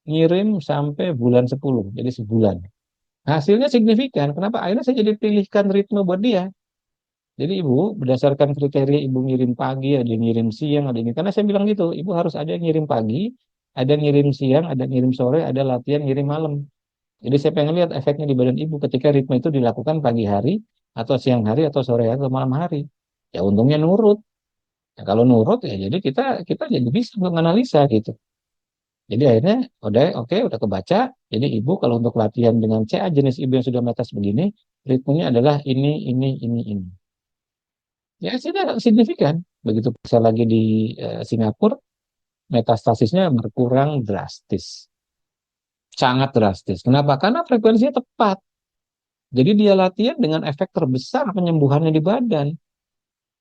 ngirim sampai bulan 10, jadi sebulan. Hasilnya signifikan, kenapa? Akhirnya saya jadi pilihkan ritme buat dia. Jadi ibu berdasarkan kriteria ibu ngirim pagi, ada yang ngirim siang, ada yang karena saya bilang gitu, ibu harus ada yang ngirim pagi, ada yang ngirim siang, ada yang ngirim sore, ada latihan ngirim malam. Jadi saya pengen lihat efeknya di badan ibu ketika ritme itu dilakukan pagi hari atau siang hari atau sore hari atau malam hari. Ya untungnya nurut. Ya, kalau nurut ya jadi kita kita jadi bisa menganalisa gitu. Jadi akhirnya udah oke udah kebaca. Jadi ibu kalau untuk latihan dengan CA jenis ibu yang sudah metas begini, ritmenya adalah ini. Ya sudah signifikan. Begitu saya lagi di Singapura, metastasisnya berkurang drastis. Sangat drastis. Kenapa? Karena frekuensinya tepat. Jadi dia latihan dengan efek terbesar penyembuhannya di badan.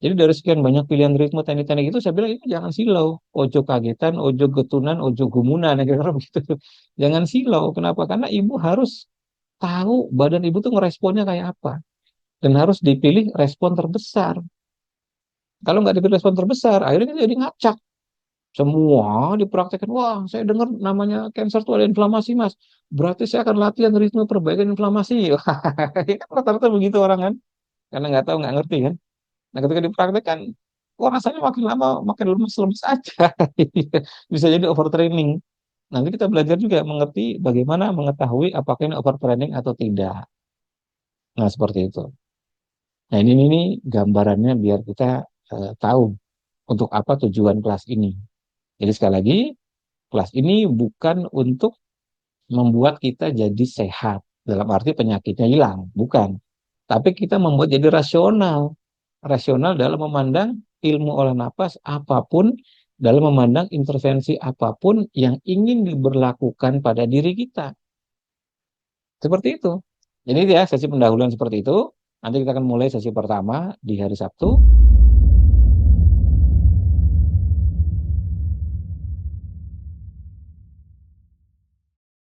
Jadi dari sekian banyak pilihan ritme teknik-teknik itu, saya bilang ini jangan silau. Ojo kagetan, ojo getunan, ojo gumunan. Ya, kira-kira begitu. Jangan silau. Kenapa? Karena ibu harus tahu badan ibu tuh ngeresponnya kayak apa. Dan harus dipilih respon terbesar. Kalau nggak dipilih respon terbesar, akhirnya kita jadi ngacak. Semua dipraktekkan. Wah, saya dengar namanya cancer itu ada inflamasi, Mas. Berarti saya akan latihan ritme perbaikan inflamasi. Wah, ya kan rata-rata begitu orang kan. Karena nggak tahu, nggak ngerti kan. Nah, ketika dipraktekkan, kok rasanya makin lama makin lemes-lemes aja. Bisa jadi overtraining. Nanti kita belajar juga mengerti bagaimana mengetahui apakah ini overtraining atau tidak. Nah, seperti itu. Nah, ini gambarannya biar kita tahu untuk apa tujuan kelas ini. Jadi sekali lagi, kelas ini bukan untuk membuat kita jadi sehat. Dalam arti penyakitnya hilang. Bukan. Tapi kita membuat jadi rasional. Rasional dalam memandang ilmu olah napas apapun, dalam memandang intervensi apapun yang ingin diberlakukan pada diri kita. Seperti itu. Jadi ya sesi pendahuluan seperti itu. Nanti kita akan mulai sesi pertama di hari Sabtu.